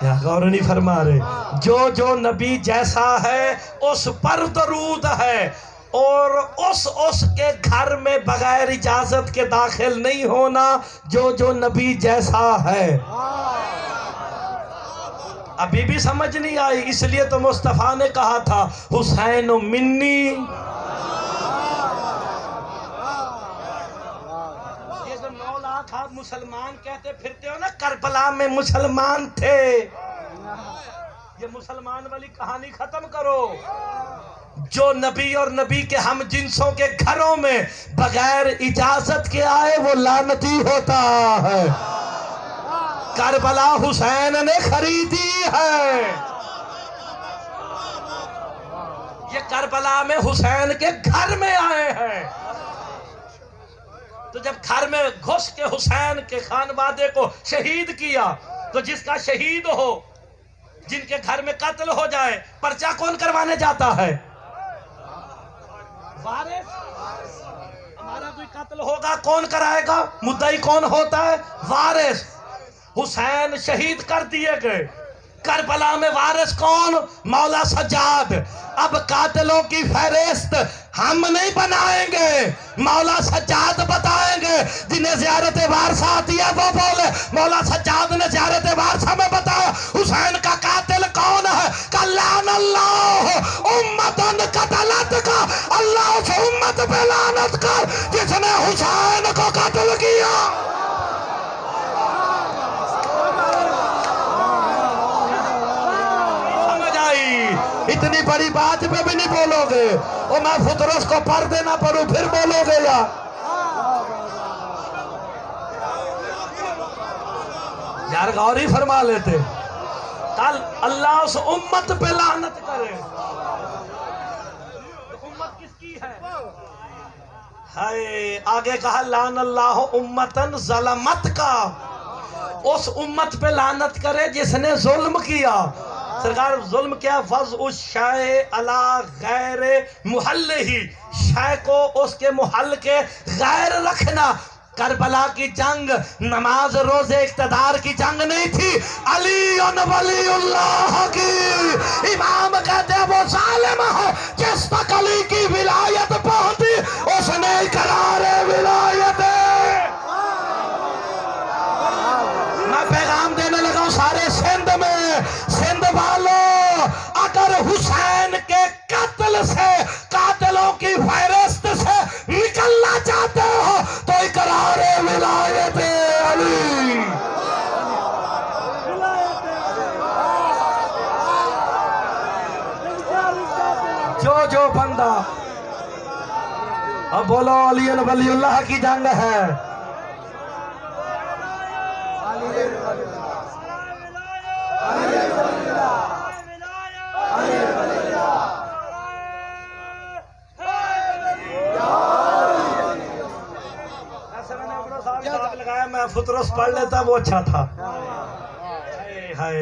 Speaker 2: या गौर नहीं फरमा रहे? जो जो नबी जैसा है उस पर दरूद है, और उस के घर में बगैर इजाजत के दाखिल नहीं होना, जो जो नबी जैसा है। अभी भी समझ नहीं आई, इसलिए तो मुस्तफा ने कहा था हुसैन मिन्नी। ये जो 9 लाख आप मुसलमान कहते फिरते हो ना, करबला में मुसलमान थे। ये मुसलमान वाली कहानी खत्म करो। जो नबी और नबी के हम जिन्सों के घरों में बगैर इजाजत के आए, वो लानती होता है। करबला हुसैन ने खरीदी है। ये करबला में हुसैन के घर में आए हैं। तो जब घर में घुस के हुसैन के खानवादे को शहीद किया, तो जिसका शहीद हो, जिनके घर में कत्ल हो जाए, पर्चा कौन करवाने जाता है? वारिस। हमारा कोई कत्ल होगा, कौन कराएगा? मुद्दई कौन होता है? वारिस। हुसैन शहीद कर दिए गए। करबला में वारिस कौन? मौला सज्जाद। अब कातिलों की फहरिस्त हम नहीं बनाएंगे, मौला सज्जाद बताएंगे। जिन्हें ज़ियारत वारसा आती है वो बोले। मौला सज्जाद ने ज़ियारत वारसा में बताया हुसैन का कातिल कौन है। कल्लानल्लाह उम्मतन कतलत का, अल्लाह उस उम्मत पे लानत कर जिसने हुसैन को कत्ल किया। इतनी बड़ी बात पे भी नहीं बोलोगे, और मैं फुतरस को पर देना पड़ू फिर बोलोगे या? यार गौर ही फरमा लेते। कल अल्लाह उस उम्मत पे लानत करे। तो उम्मत किसकी है? हाय, आगे कहा लान अल्लाह उम्मतन ज़लमत का, उस उम्मत पे लानत करे जिसने जुल्म किया। सरकार जुल्म क्या? फज उस शाय अला गैर मुहल्ल ही, शाय को उसके मुहल्ल के गैर रखना। करबला की जंग नमाज रोजे इक्तदार की जंग नहीं थी, अली वलीउल्लाह की। इमाम कहते वो जालिम है जिस तक अली की विलायत पहुंची उसने करारे विलायत। मैं पैगाम देने लगा सारे सिंध में, सिंध वालों, अगर हुसैन के कत्ल से, कातिलों की फहरिस्त से निकलना चाहते हो तो इकरारे विलायत अली। जो जो बंदा, अब बोलो अली वलीउल्लाह की जंग है। मैं फुतरस पढ़ लेता वो अच्छा था। हाय हाय,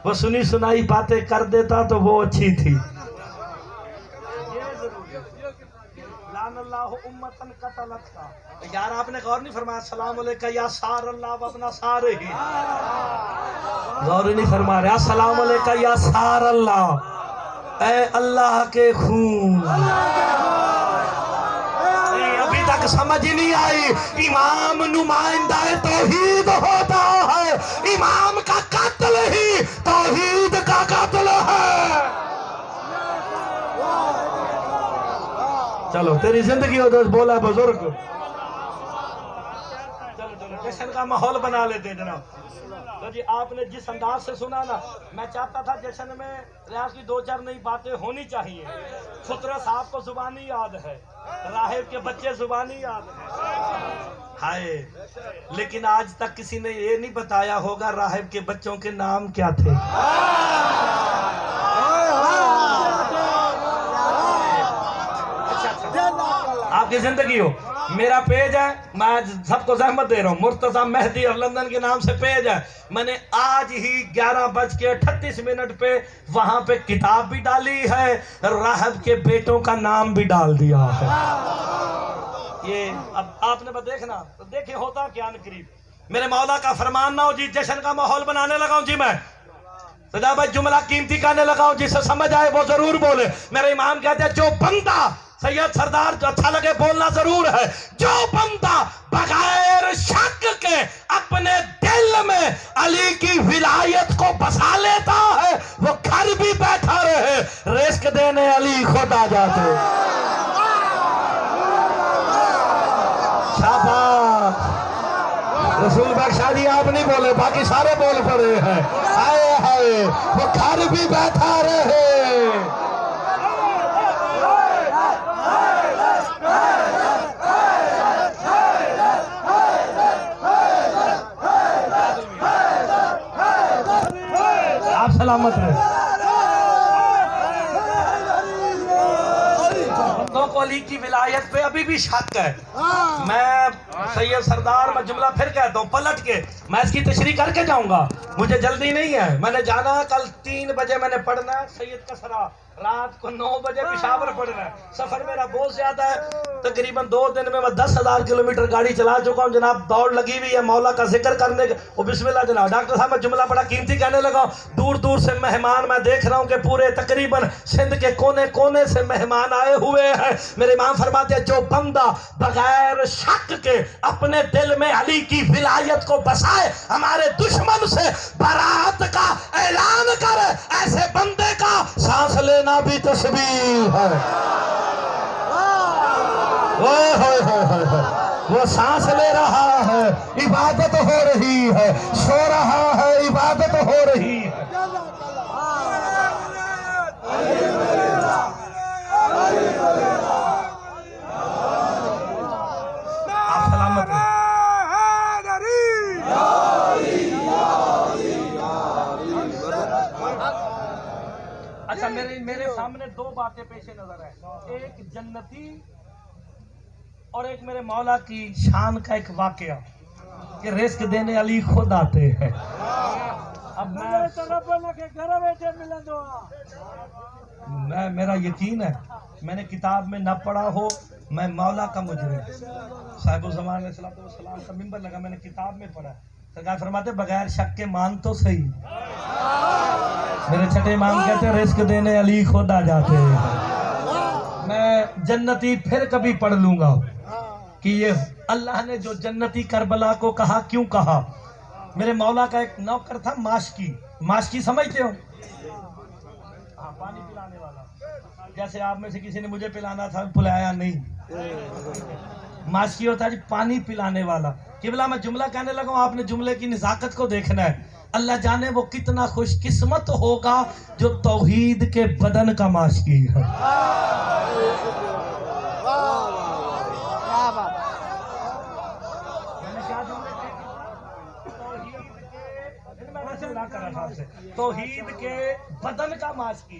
Speaker 2: वो सुनी सुनाई बातें कर देता तो वो अच्छी थी। उम्मतन कतलत का। यार आपने गौर नहीं फरमाया सलाम अलैका या सार अल्लाह वबना सारे ही। गौर नहीं फरमा रहे। सलाम अलैका या सार अल्लाह, ए अल्लाह के खून। अभी तक समझ ही नहीं आई। इमाम नुमाइंदा तौहीद होता है, इमाम का कत्ल ही तौहीद का कत्ल है। चलो तेरी जिंदगी हो दोस्त, बोला बुजुर्ग। चलो चलो जश्न का माहौल बना लेते जनाब। तो जी आपने जिस अंदाज से सुना ना, मैं चाहता था जश्न में रियाज की 2-4 नई बातें होनी चाहिए। फुतरस साहब को जुबानी याद है, राहिब के बच्चे जुबानी याद है। हाय, लेकिन आज तक किसी ने ये नहीं बताया होगा राहिब के बच्चों के नाम क्या थे। आपकी जिंदगी हो, मेरा पेज है, मैं सबको जहमत दे रहा हूँ, मुर्तजा मेहदी और लंदन के नाम से पेज है। मैंने आज ही 11:38 पे वहां पे किताब भी डाली है, राहिब के बेटों का नाम भी डाल दिया है। ये अब आपने बस देखना तो देखे होता क्या न करीब। मेरे मौला का फरमान ना हो जी, जश्न का माहौल बनाने लगा हूं जी मैं। सदा भाई जुमला कीमती करने लगा हूं, जिसे समझ आए वो जरूर बोले। मेरे इमाम कहते हैं जो बंदा सैयद सरदार जो अच्छा लगे बोलना जरूर है, जो बंदा बगैर शक के अपने दिल में अली की विलायत को बसा लेता है, वो घर भी बैठा रहे, रिस्क देने अली खुद आ जाते। शाबाश। रसूल बख्शा जी आप नहीं बोले, बाकी सारे बोल पड़े हैं। आए हाय, वो घर भी बैठा रहे। आप सलामत रहे। बंदों को अली की विलायत पे अभी भी शक है। मैं सैयद सरदार मैं जुमला फिर कहता हूँ पलट के, मैं इसकी तशरीह करके जाऊंगा, मुझे जल्दी नहीं है। मैंने जाना कल 3 बजे मैंने पढ़ना है सैयद कसरा, रात को 9 बजे पेशावर पढ़ना है। सफर मेरा बहुत ज्यादा है, तकरीबन 2 दिन में मैं 10,000 किलोमीटर गाड़ी चला चुका हूँ जनाब। दौड़ लगी हुई है मौला का जिक्र करने के। ओ बिस्मिल्लाह जनाब। डॉक्टर साहब मैं जुमला बड़ा कीमती कहने लगा। दूर दूर से मेहमान मैं देख रहा हूँ कि पूरे तकरीबन सिंध के कोने कोने से मेहमान आए हुए हैं। मेरे इमाम फरमाते हैं जो बंदा बगैर शक के अपने दिल में अली की विलायत को बसाए, हमारे दुश्मन से बरात का ऐलान करे, ऐसे बंदे का सांस लेना भी तस्बीह है। वो सांस ले रहा है, इबादत हो रही है, सो रहा है, इबादत हो रही है। आप सलामत हैं। अच्छा मेरे सामने 2 बातें पेश नजर है, एक जन्नती और एक मेरे मौला की शान का एक वाकया कि रिस्क देने अली खुद आते हैं। अब मैं मेरा यकीन है, मैंने किताब में न पढ़ा हो, मैं मौला का मुजरिम साहिब ज़मान अलैहिस्सलाम का मिंबर लगा, मैंने किताब में पढ़ा। सरकार फरमाते बगैर शक के मान तो सही। मेरे छठे इमाम कहते रिस्क देने अली खुद आ जाते हैं। मैं जन्नती फिर कभी पढ़ लूंगा कि ये अल्लाह ने जो जन्नती करबला को कहा क्यों कहा। मेरे मौला का एक नौकर था माशकी समझते हो? हाँ, पानी पिलाने वाला। जैसे आप में से किसी ने मुझे पिलाना था, पिलाया नहीं। माशकी होता है जी पानी पिलाने वाला। किबला मैं जुमला कहने लगा हूं, आपने जुमले की नज़ाकत को देखना है। अल्लाह जाने वो कितना खुशकिस्मत होगा जो तौहीद के बदन का माशकी है। तौहीद के बदन का माशकी।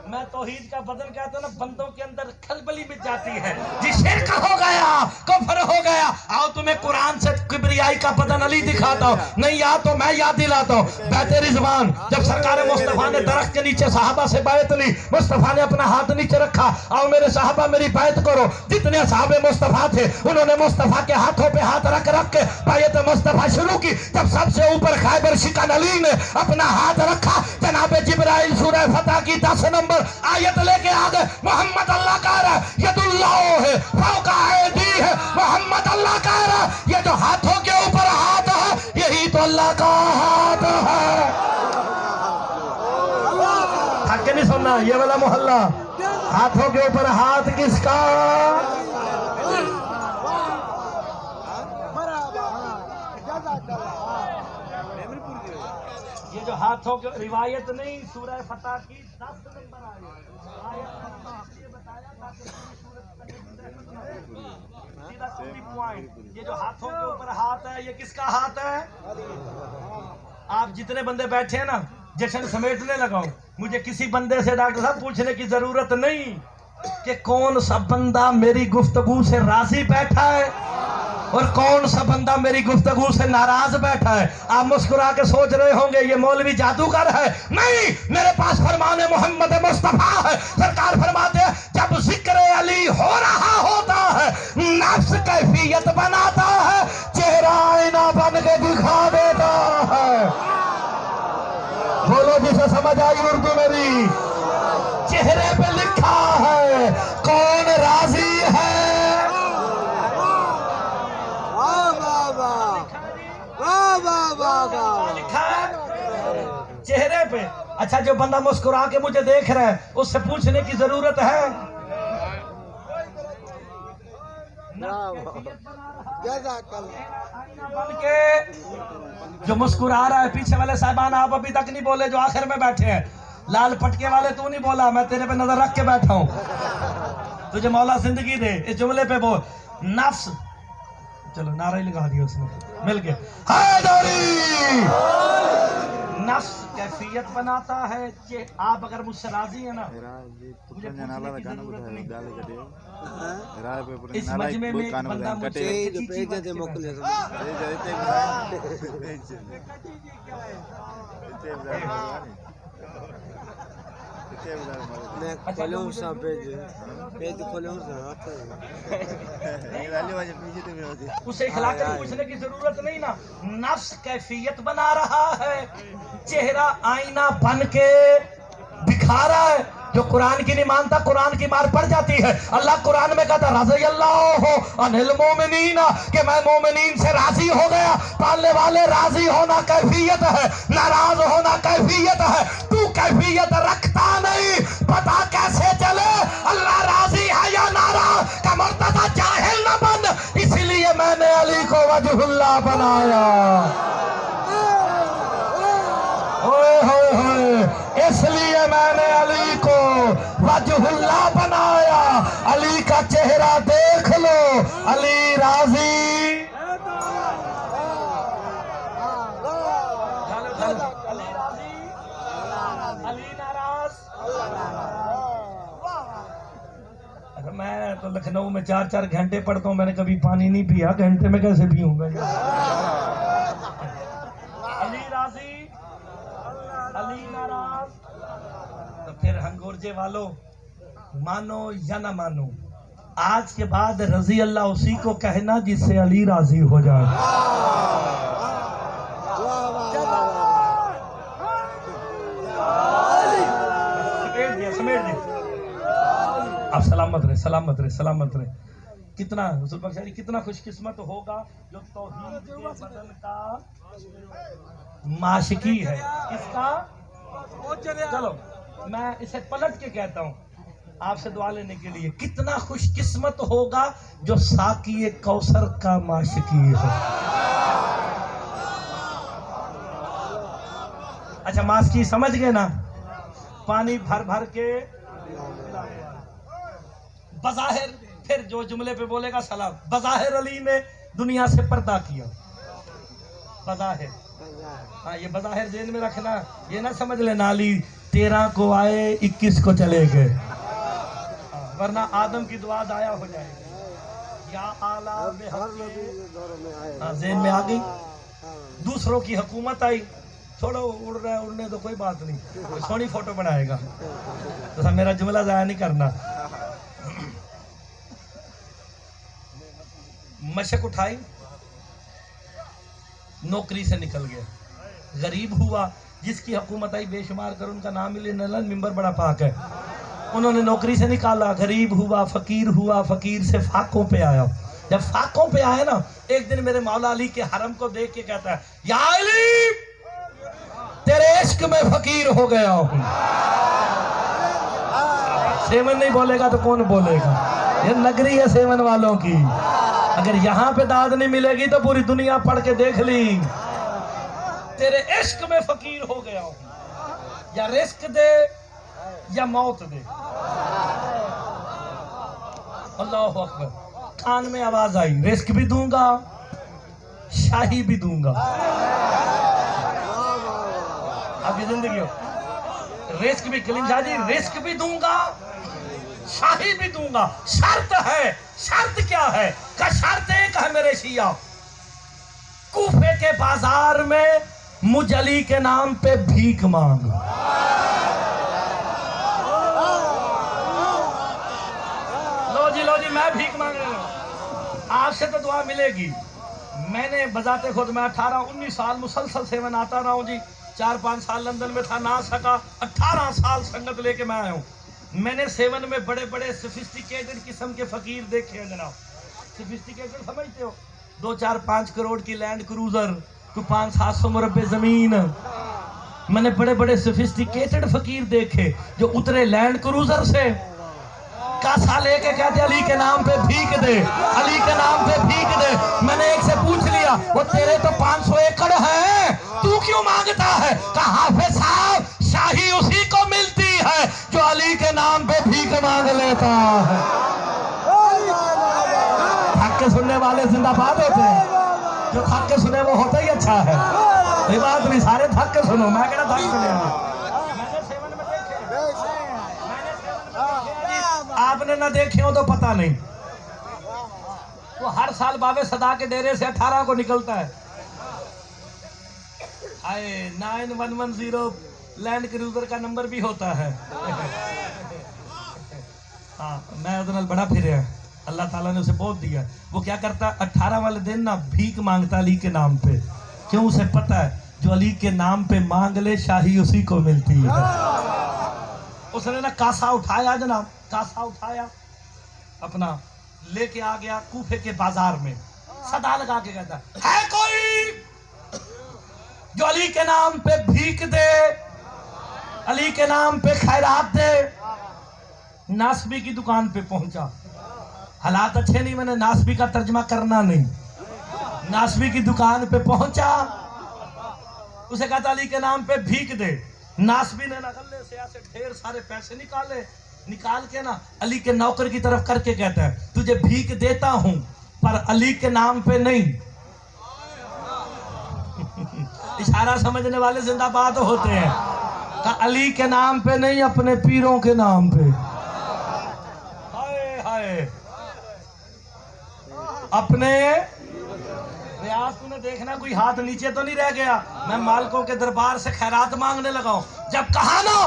Speaker 2: मैं तौहीद का बदन कहता हूं ना, बंदों के अंदर खलबली मिट जाती है जी, शिर्क हो गया, कुफ्र हो गया। आओ तुम्हें कुरान से किबरियाई का बदन अली दिखाता हूं। नहीं याद तो मैं याद दिलाता हूं। बैते रिजवान जब सरकार मुस्तफा ने दरख्त के नीचे साहबा से बैत ली, मुस्तफा ने अपना हाथ नीचे रखा, आओ मेरे साहबा मेरी बैत करो। जितने साहबे मुस्तफा थे उन्होंने मुस्तफा के हाथों पे हाथ रख रख के बैत मुस्तफा शुरू की। जब सबसे ऊपर खैबर शिकन अली ने अपना हाथ रखा, जनाबे जिब्राइल सूरह फतह की 10 नंबर आयत लेके आ गए। मोहम्मद अल्लाह कह रहा है यदुल्लाह है फौका ऐदी है। मोहम्मद अल्लाह कह रहा है ये जो हाथों के ऊपर हाथ है यही तो अल्लाह का हाथ है। थक के नहीं सुनना ये वाला मोहल्ला। हाथों के ऊपर हाथ किसका? ये जो हाथों के रिवायत नहीं, सूरह फतह की 10 नंबर आयत बताया ताकि पूरी सूरत सीधा ये जो हाथों के ऊपर हाथ है, ये किसका हाथ है? आप जितने बंदे बैठे हैं ना, जश्न समेटने लगाओ। मुझे किसी बंदे से डॉक्टर साहब पूछने की जरूरत नहीं कि कौन सा बंदा मेरी गुफ्तगू से राजी बैठा है और कौन सा बंदा मेरी गुफ्तगू से नाराज बैठा है। आप मुस्कुरा के सोच रहे होंगे ये मौलवी जादूगर है। नहीं, मेरे पास फरमान मोहम्मद मुस्तफा है। सरकार फरमाते हैं जब जिक्र अली हो रहा होता है, नफ्स कैफियत बनाता है, चेहरा आईना बन के दिखा देता है। बोलो जिसे समझ आई उर्दू मेरी। चेहरे पे लिखा है कौन राजी है। लिखा है चेहरे पे। अच्छा, जो बंदा मुस्कुरा के मुझे देख रहा है उससे पूछने की जरूरत है? बन के जो मुस्कुरा रहा है, पीछे वाले साहबान आप अभी तक नहीं बोले जो आखिर में बैठे हैं। लाल पटके वाले तू नहीं बोला, मैं तेरे पे नजर रख के बैठा हूं। तुझे मौला जिंदगी दे। इस जुमले पे बोल नफ्स। चलो नारा ही लगा दिया उसने, मिल गया। नफ्स कैफियत बनाता है कि आप अगर मुझसे राजी है ना, मुझे पूछने की जरूरत नहीं। इस मजमे में बंदा मुझे उसे खिला कर पूछने की जरूरत नहीं ना। नफ्स कैफियत बना रहा है, चेहरा आईना बन के दिखा रहा है। जो कुरान की नहीं मानता, कुरान की मार पड़ जाती है। अल्लाह कुरान में कहता रज़ी अल्लाह अनिल मोमिनीन, कि मैं मोमिनीन से राजी हो गया। पालने वाले राजी होना कैफियत है, नाराज होना कैफियत है। तू कैफियत रखता नहीं, पता कैसे चले अल्लाह राजी है या नाराज का मर्तबा जाहिल न बन। इसलिए मैंने अली को वजहुल्लाह बनाया। ओए होए होए, इसलिए मैंने अली को वजहुल्लाह बनाया। अली का चेहरा देख लो, अली राजी, अली राजी, अली नाराज। मैं तो लखनऊ में 4-4 घंटे पढ़ता हूँ, मैंने कभी पानी नहीं पिया। घंटे में कैसे पीऊंगा? अली राजी, अली नाराज। तो फिर हंगोरजे वालों, मानो या ना मानो, आज के बाद रजी अल्लाह उसी को कहना जिससे अली राजी हो जाए। समेट दिया। अब सलामत रहे, सलामत रहे, सलामत रहे। कितना बख्शारी, कितना खुशकिस्मत होगा जो तौहीद के बदन का माशिकी है। इसका चलो मैं इसे पलट के कहता हूँ आपसे दुआ लेने के लिए, कितना खुशकिस्मत होगा जो साकी कौसर का माशिकी है। अच्छा, मास्की समझ गए ना? पानी भर भर के बज़ाहिर, फिर जो जुमले पे बोलेगा सलाम। बज़ाहिर अली ने दुनिया से पर्दा किया, बज़ाहिर। हाँ, ये बज़ाहिर जेल में रखना, ये ना समझ लेना अली 13 को आए 21 को चले गए, वरना आदम की दुआ दाया हो जाएगी। या आला जेल में आ गई, दूसरों की हुकूमत आई। छोड़ो, उड़ रहा है, उड़ने तो कोई बात नहीं, तो सोनी फोटो बनाएगा। तो मेरा जुमला जाया नहीं करना। मशक उठाई, नौकरी से निकल गया, गरीब हुआ। जिसकी हुकूमत आई बेशुमार कर उनका नाम ही लेने लगा, मिंबर बड़ा पाक है। उन्होंने नौकरी से निकाला, गरीब हुआ, फकीर से फाकों पे आया। जब फाकों पे आया ना, एक दिन मेरे मौला अली के हरम को देख के कहता है, या अली, तेरे इश्क में फकीर हो गया हूं। सेवन नहीं बोलेगा तो कौन बोलेगा? ये नगरी है सेवन वालों की। अगर यहाँ पे दाद नहीं मिलेगी तो पूरी दुनिया पढ़ के देख ली। तेरे इश्क में फकीर हो गया हूं, या रिस्क दे या मौत दे। अल्लाह अकबर। कान में आवाज आई, रिस्क भी दूंगा, शाही भी दूंगा। आपकी जिंदगी हो रिस्क भी, कलीम शाह जी, रिस्क भी दूंगा, शाही भी दूंगा। शर्त है, शर्त क्या है? का शर्त एक है मेरे शिया, कूफे के बाजार में मुझ अली के नाम पे भीख मांग। लो जी मैं भीख मांग रहा हूं, आपसे तो दुआ मिलेगी। मैंने बजाते खुद मैं 18-19 साल मुसलसल सेवन आता रहा हूं जी। 4-5 साल लंदन में था, ना सका, 18 साल संगत लेके मैं आया हूं। मैंने सेवन में बड़े बड़े सोफिस्टिकेटेड किस्म के फकीर देखे हैं जनाब। सोफिस्टिकेटेड समझते हो? 2-4-5 करोड़ की लैंड क्रूजर, तो 500-700 मुरब्बे जमीन। मैंने बड़े बड़े सोफिस्टिकेटेड फकीर देखे जो उतरे लैंड क्रूजर से, कासा लेके कहते अली के नाम पे भीख दे, अली के नाम पे भीख दे। मैंने एक से पूछ लिया, वो तेरे तो 500 एकड़ है, तू क्यों मांगता है? कहा हाफिज साहब, शाही उसी को मिलती है जो अली के नाम पे भीख मांग लेता है। थक के सुनने वाले जिंदाबाद होते हैं, जो थक के सुने वो होता ही अच्छा है। ये बात नहीं, सारे थक के सुनो, मैं कहना थक सुने। आपने ना देखे हो तो पता नहीं। वो हर साल बाबे सदा के डेरे से 18 को निकलता है। आए 9110 लैंड क्रूजर का नंबर भी होता है। हाँ, मैं उधर बड़ा फिर अल्लाह ताला ने उसे बहुत दिया। वो क्या करता, 18 वाले दिन ना भीख मांगता अली के नाम पे। क्यों? उसे पता है जो अली के नाम पे मांग ले शाही उसी को मिलती है। उसने ना कासा उठाया जनाब, कासा उठाया अपना, लेके आ गया कूफे के बाजार में, सदा लगा के कहता है कोई जो अली के नाम पे भीख दे, अली के नाम पे खैरात दे। नासबी की दुकान पे पहुंचा, हालात अच्छे नहीं, मैंने नासबी का तर्जमा करना नहीं। नासबी की दुकान पे पहुंचा, उसे कहता अली के नाम पे भीख दे। नासबी ने नगल्ले से ऐसे ढेर सारे पैसे निकाले, निकाल के ना अली के नौकर की तरफ करके कहता है तुझे भीख देता हूं पर अली के नाम पे नहीं। इशारा समझने वाले जिंदाबाद होते हैं। का अली के नाम पे नहीं, अपने पीरों के नाम पे। हाय हाय, अपने रियाज तूने देखना कोई हाथ नीचे तो नहीं रह गया। मैं मालिकों के दरबार से खैरात मांगने लगा हूं, जब कहा ना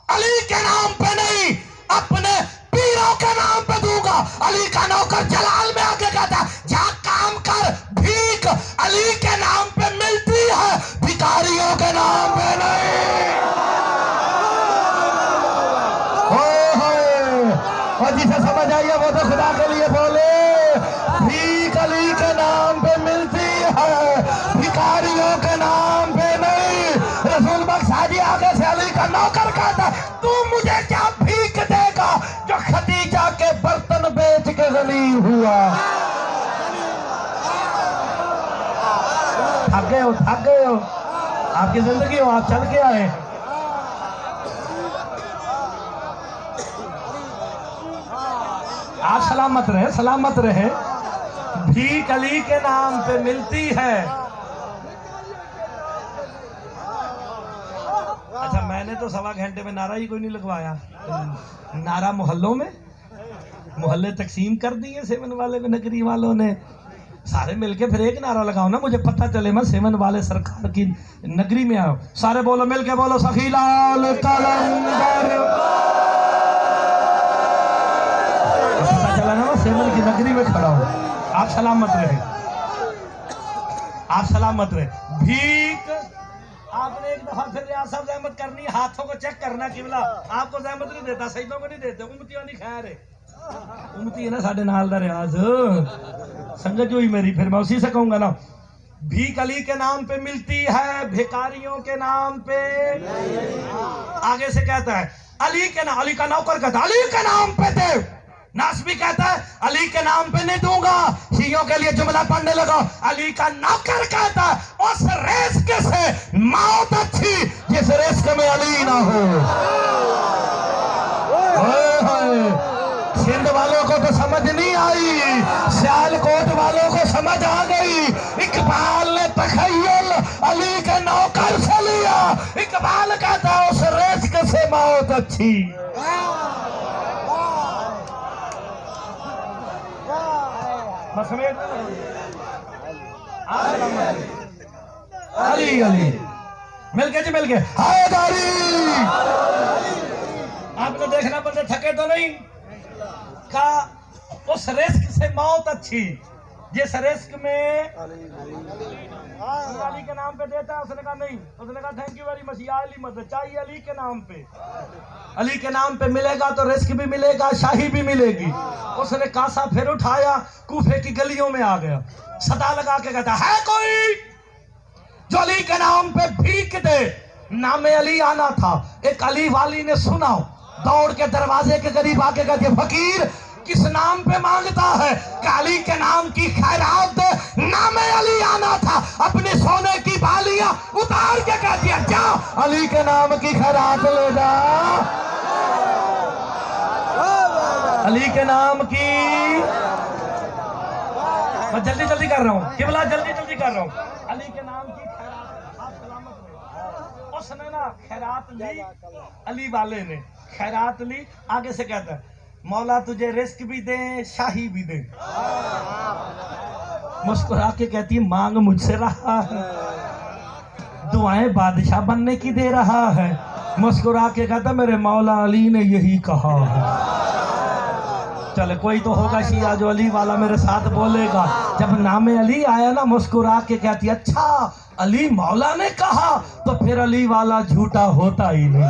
Speaker 2: अली के नाम पे नहीं अपने पीरों के नाम पे दूंगा। अली का नौकर जलाल में आके कहता जा काम कर, भीख अली के नाम पे मिलती है, भिखारियों के नाम पे नहीं। और जिसे समझ आई वो तो खुदा के लिए बोले, भीख अली के नाम पे मिलती है, भिखारियों के नाम पे नहीं। रसूल बख्शा जी आगे से अली का नौकर कहता तू मुझे क्या भीख देगा जो खदीजा के बर्तन बेच के गनी हुआ। थक गए हो, थक गए हो, आपकी जिंदगी हो, आप चल के आए। आप सलामत रहे, सलामत रहे। भीख अली के नाम पे मिलती है। अच्छा, मैंने तो 1.25 घंटे में नारा ही कोई नहीं लगवाया। नारा मोहल्लों में, मोहल्ले तकसीम कर दिए सेवन वाले में, नगरी वालों ने सारे मिलके फिर एक नारा लगाओ ना, मुझे पता चले मैं सेवन वाले सरकार की नगरी में आओ। सारे बोलो, मिलके बोलो, सखीलाल कलंदर। पता चला ना मैं सेवन की नगरी में खड़ा हूं। आप सलामत रहे, आप सलामत रहे। भीख आपने एक दफा फिर रियासत जहमत करनी, हाथों को चेक करना किबला आपको जहमत नहीं देता, शहीदों को नहीं देते, उम्मतियों नहीं खैर है। उम्मती है ना साढ़े नाल दा रियाज संगत जो ही मेरी, फिर मैं उसी से कहूंगा ना, भीख अली के नाम पे मिलती है, भिखारियों के नाम पे। आगे से कहता है अली के नाम, अली का नौकर कहता अली के नाम पे दे। नासबी कहता है अली के नाम पे नहीं दूंगा। शियों के लिए जुमला पढ़ने लगा, अली का नौकर कहता है उस रिस्क से मौत अच्छी जिस रिस्क में अली ना हो।
Speaker 3: सिंध वालों को तो समझ नहीं आई, सियालकोट वालों को समझ आ गई। इकबाल ने तखय्युल अली के नौकर से लिया। इकबाल कहता उस रिस्क से मौत अच्छी। अली अली मिल गए जी, मिल गए। हाय गाड़ी आपने देखना, बंदे थके तो नहीं का उस रिस्क से मौत अच्छी। जिस रिस्क में अली के नाम पे देता है, उसने कहा नहीं, उसने कहा thank you very much, Ali मदद चाहिए अली के नाम पे। अली के नाम पे मिलेगा तो रिस्क भी मिलेगा, शाही भी मिलेगी। उसने कासा फिर उठाया, कूफे की गलियों में आ गया, सदा लगा के कहता है कोई जो अली के नाम पे भीख दे। नामे अली आना था। एक अली वाली ने सुना, दौड़ के दरवाजे के करीब आके कहते फकीर किस नाम पे मांगता है? अली के नाम की खैरात दे। नामे अली आना था। अपनी सोने की बालियां उतार के कह दिया जा अली के नाम की खैरात ले जा। अली के नाम की, मैं जल्दी जल्दी कर रहा हूँ किबला, जल्दी जल्दी कर रहा हूँ। अली के नाम की खैरात, आप सलामत रहे। उसने ना खैरात ली, अली वाले ने खैरात ली। आगे से कहता है मौला तुझे रिस्क भी दे, शाही भी दे। मुस्कुरा के कहती है मांग मुझसे रहा है, दुआएं बादशाह बनने की दे रहा है। मुस्कुरा के कहता मेरे मौला अली ने यही कहा है। चले कोई तो होगा शिया जो अली वाला मेरे साथ बोलेगा। जब नामे अली आया ना, मुस्कुरा के कहती अच्छा अली मौला ने कहा, तो फिर अली वाला झूठा होता ही नहीं।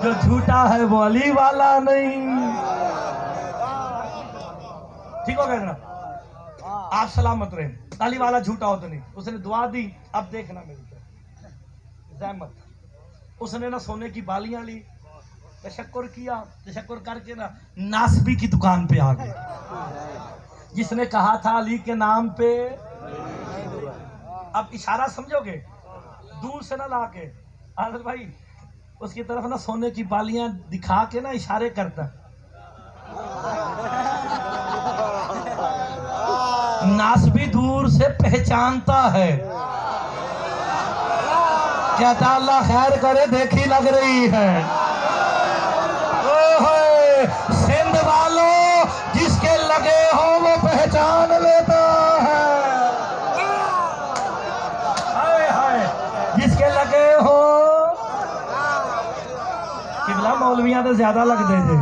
Speaker 3: जो झूठा है वो अली वाला नहीं। ठीक हो गया ना, आप सलामत रहे। अली वाला झूठा हो तो नहीं। उसने दुआ दी। अब देखना मेरी ज़हमत, उसने ना सोने की बालियां ली, तशक्कुर किया, तशक्कुर करके ना नासबी की दुकान पे आ गए, जिसने कहा था अली के नाम पे। अब इशारा समझोगे, दूर से ना लाके आदर भाई उसकी तरफ ना सोने की बालियां दिखा के ना इशारे करता। नासबी दूर से पहचानता है, कहता अल्लाह खैर करे, देखी लग रही है। ओहे सिंध वालों, जिसके लगे हो वो पहचान लेता है। हाय हाय जिसके लगे हो। किबला मौलवियां तो ज्यादा लगते थे,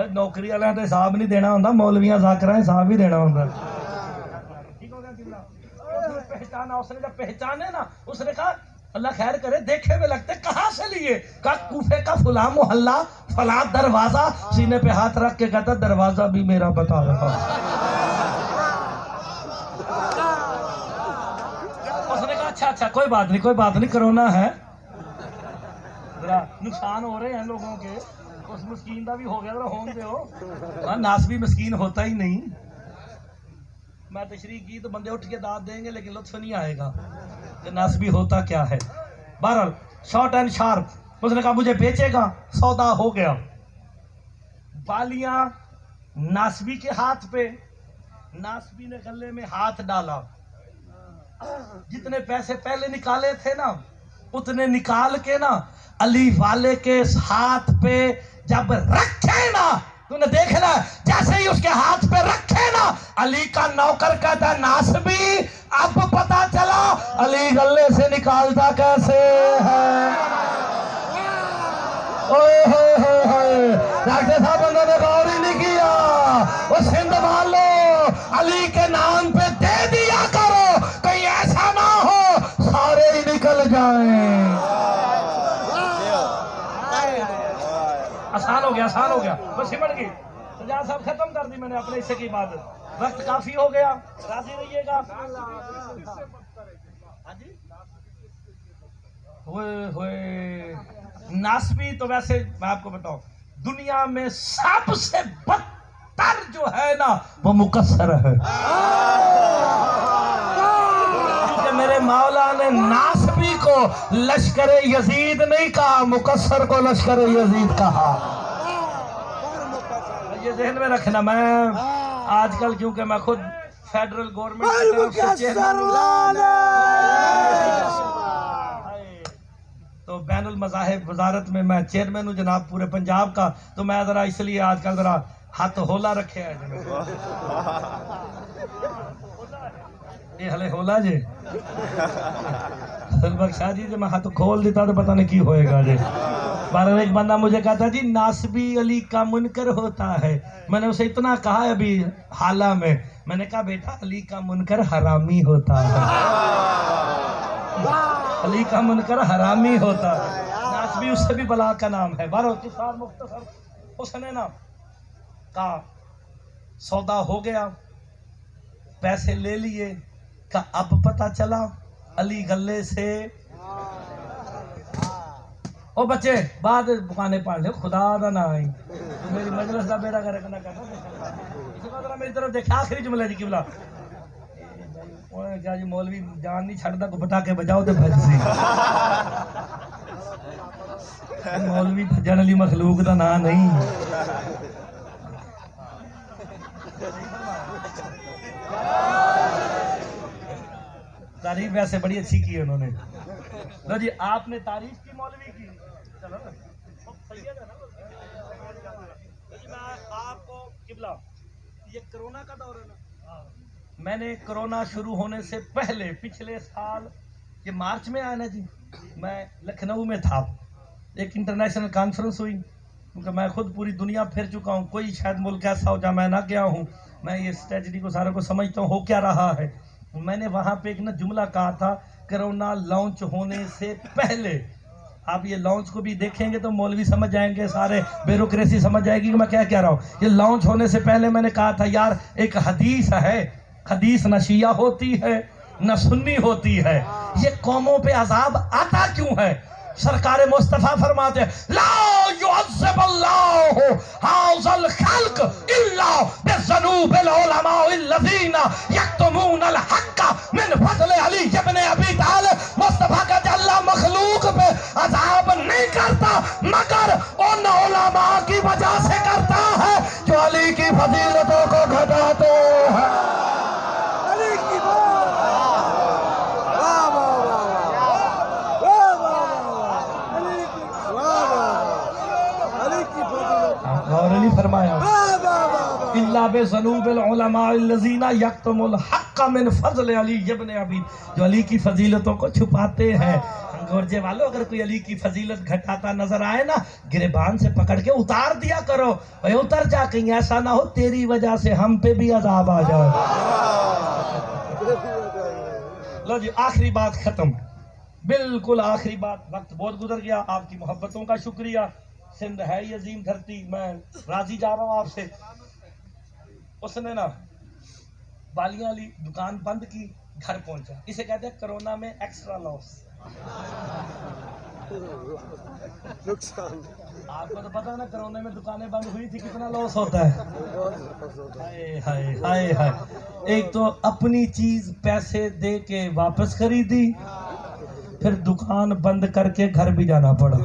Speaker 3: नौकरी वाले तो हिसाब नहीं देना होता, मौलवियां जाकरा हिसाब ही देना होता। ठीक हो गया किबला। पहचाना उसने, जब पहचाने ना उसने कहा अल्लाह खैर करे, देखे में लगते कहां से लिए? कहा कूफे का फला मोहल्ला फला दरवाजा। सीने पे हाथ रख के कहता दरवाजा भी मेरा बता रहा। उसने कहा अच्छा अच्छा कोई बात नहीं, कोई बात नहीं, कोरोना है, नुकसान हो रहे हैं लोगों के, उस मस्कीन का भी हो गया, होने दो। नासबी मस्कीन होता ही नहीं। मैं तशरीह की तो बंदे उठ के दाद देंगे, लेकिन लुत्फ नहीं आएगा कि नासबी होता क्या है। बहरहाल शॉर्ट एंड शार्प उसने कहा मुझे बेचेगा, सौदा हो गया। बालियां नासबी के हाथ पे, नासबी ने गले में हाथ डाला, जितने पैसे पहले निकाले थे ना उतने निकाल के ना अली वाले के हाथ पे जब रखे ना, तूने देखना जैसे ही उसके हाथ पे रखे ना, अली का नौकर कहता नासबी अब पता चला अली गले से निकालता कैसे है। ओए होए होए होए, डॉक्टर साहब उन्होंने गौर ही नहीं किया। वो सिंध वालों, अली के नाम पे दे दिया करो, कहीं ऐसा ना हो सारे ही निकल जाएं। आसान हो गया, आसान हो गया, बस सिमट गई। सजा साहब खत्म कर दी मैंने अपने हिस्से की बात, वक्त काफी हो गया, राजी रहिएगा। नासबी तो वैसे मैं आपको बताऊं, दुनिया में सबसे बदतर जो है ना वो मुकस्सर है, क्योंकि मेरे मौला ने नासबी नासबी को लश्कर यजीद नहीं कहा, मुकस्सर को लश्कर यजीद कहा। ये जहन में रखना। मैं आजकल क्योंकि मैं खुद फेडरल गवर्नमेंट की तरफ से चेयरमैन तो बैनुल मज़ाहिब वजारत में मैं चेयरमैन हूँ जनाब पूरे पंजाब का, तो मैं ज़रा इसलिए आजकल ज़रा हाथ होला रखे है। ये हले होला जे बख्शा जी, जब मैं हाथ खोल देता तो पता नहीं की होएगा जे। बार एक बंदा मुझे कहता जी नासबी अली का मुनकर होता है। मैंने उसे इतना कहा अभी हाला में, मैंने कहा बेटा अली का मुनकर हरामी होता है, अली का मुनकर हरामी होता है। नासबी उससे भी बला का नाम है। बारो किसान मुख्तसर उसने ना कहा सौदा हो गया, पैसे ले लिए, का अब पता चला अली गले से। ओ बच्चे बाद दुकानें पढ़ ले, खुदा दा ना आई तो मेरी मजलिस का बेड़ा करे ना करना। इसी बात मेरी तरफ देखा आखिरी जुमला जी किबला क्या जी मौलवी जान नहीं छड़ता को पटाके बजाओ तो भज सी। मौलवी भजन वाली मखलूक का ना नहीं। तारीफ वैसे बड़ी अच्छी की है उन्होंने। लो जी आपने तारीफ की मौलवी की, चलो ना सही है ना। जी मैं आपको किबला ये कोरोना का दौर है ना, मैंने कोरोना शुरू होने से पहले पिछले साल ये मार्च में आया ना जी, मैं लखनऊ में था, एक इंटरनेशनल कॉन्फ्रेंस हुई, क्योंकि मैं खुद पूरी दुनिया फिर चुका हूँ, कोई शायद मुल्क ऐसा हो जहाँ मैं ना गया हूँ। मैं ये स्ट्रेटजी को सारे को समझता हूँ हो क्या रहा है। मैंने वहाँ पे एक ना जुमला कहा था, कोरोना लॉन्च होने से पहले। आप ये लॉन्च को भी देखेंगे तो मौलवी समझ जाएंगे, सारे ब्यूरोक्रेसी समझ जाएगी कि मैं क्या कह रहा हूँ। ये लॉन्च होने से पहले मैंने कहा था यार एक हदीस है, हदीस न शिया होती है न सुन्नी होती है, ये कौमों पे अजाब आता क्यों है। सरकार मुस्तफा फरमाते ला युअज़्ज़िबुल्लाहु हाज़ल खल्क़ इल्ला बिज़ुनूबिल उलमाइल्लज़ीना यक्तुमूनल हक़्क़ मिन फ़ज़ल अली इब्न अबी तालिब। मुस्तफा कहते अल्लाह मखलूक पे अजाब नहीं करता मगर उन उलमा की वजह से करता है जो अली की फजीलतों को घटाते हैं। अली की और नहीं फरमाया इल्ला बिज़ुनूबिल उलमाइल्लज़ीना यक्तुमुल हक़्क़ मिन फ़ज़ल अली इब्न अबी, जो अली की फजीलतों को छुपाते हैं। अंगोरजे वालों अगर कोई अली की फजीलत घटाता नजर आए ना, गिरबान से पकड़ के उतार दिया करो, भाई उतर जा, कहीं ऐसा ना हो तेरी वजह से हम पे भी अजाब आ जाए। लो जी आखिरी बात खत्म, बिल्कुल आखिरी बात। वक्त बहुत गुजर गया, आपकी मोहब्बतों का शुक्रिया। सिंध है ये अजीम धरती, मैं राजी जा रहा हूँ आपसे। उसने ना बालियां ली, दुकान बंद की, घर पहुंचा। इसे कहते हैं कोरोना में एक्स्ट्रा लॉस। आपको तो पता है ना कोरोना में दुकानें बंद हुई थी कितना लॉस होता है। हाय हाय हाय हाय। एक तो अपनी चीज पैसे दे के वापस खरीदी, फिर दुकान बंद करके घर भी जाना पड़ा,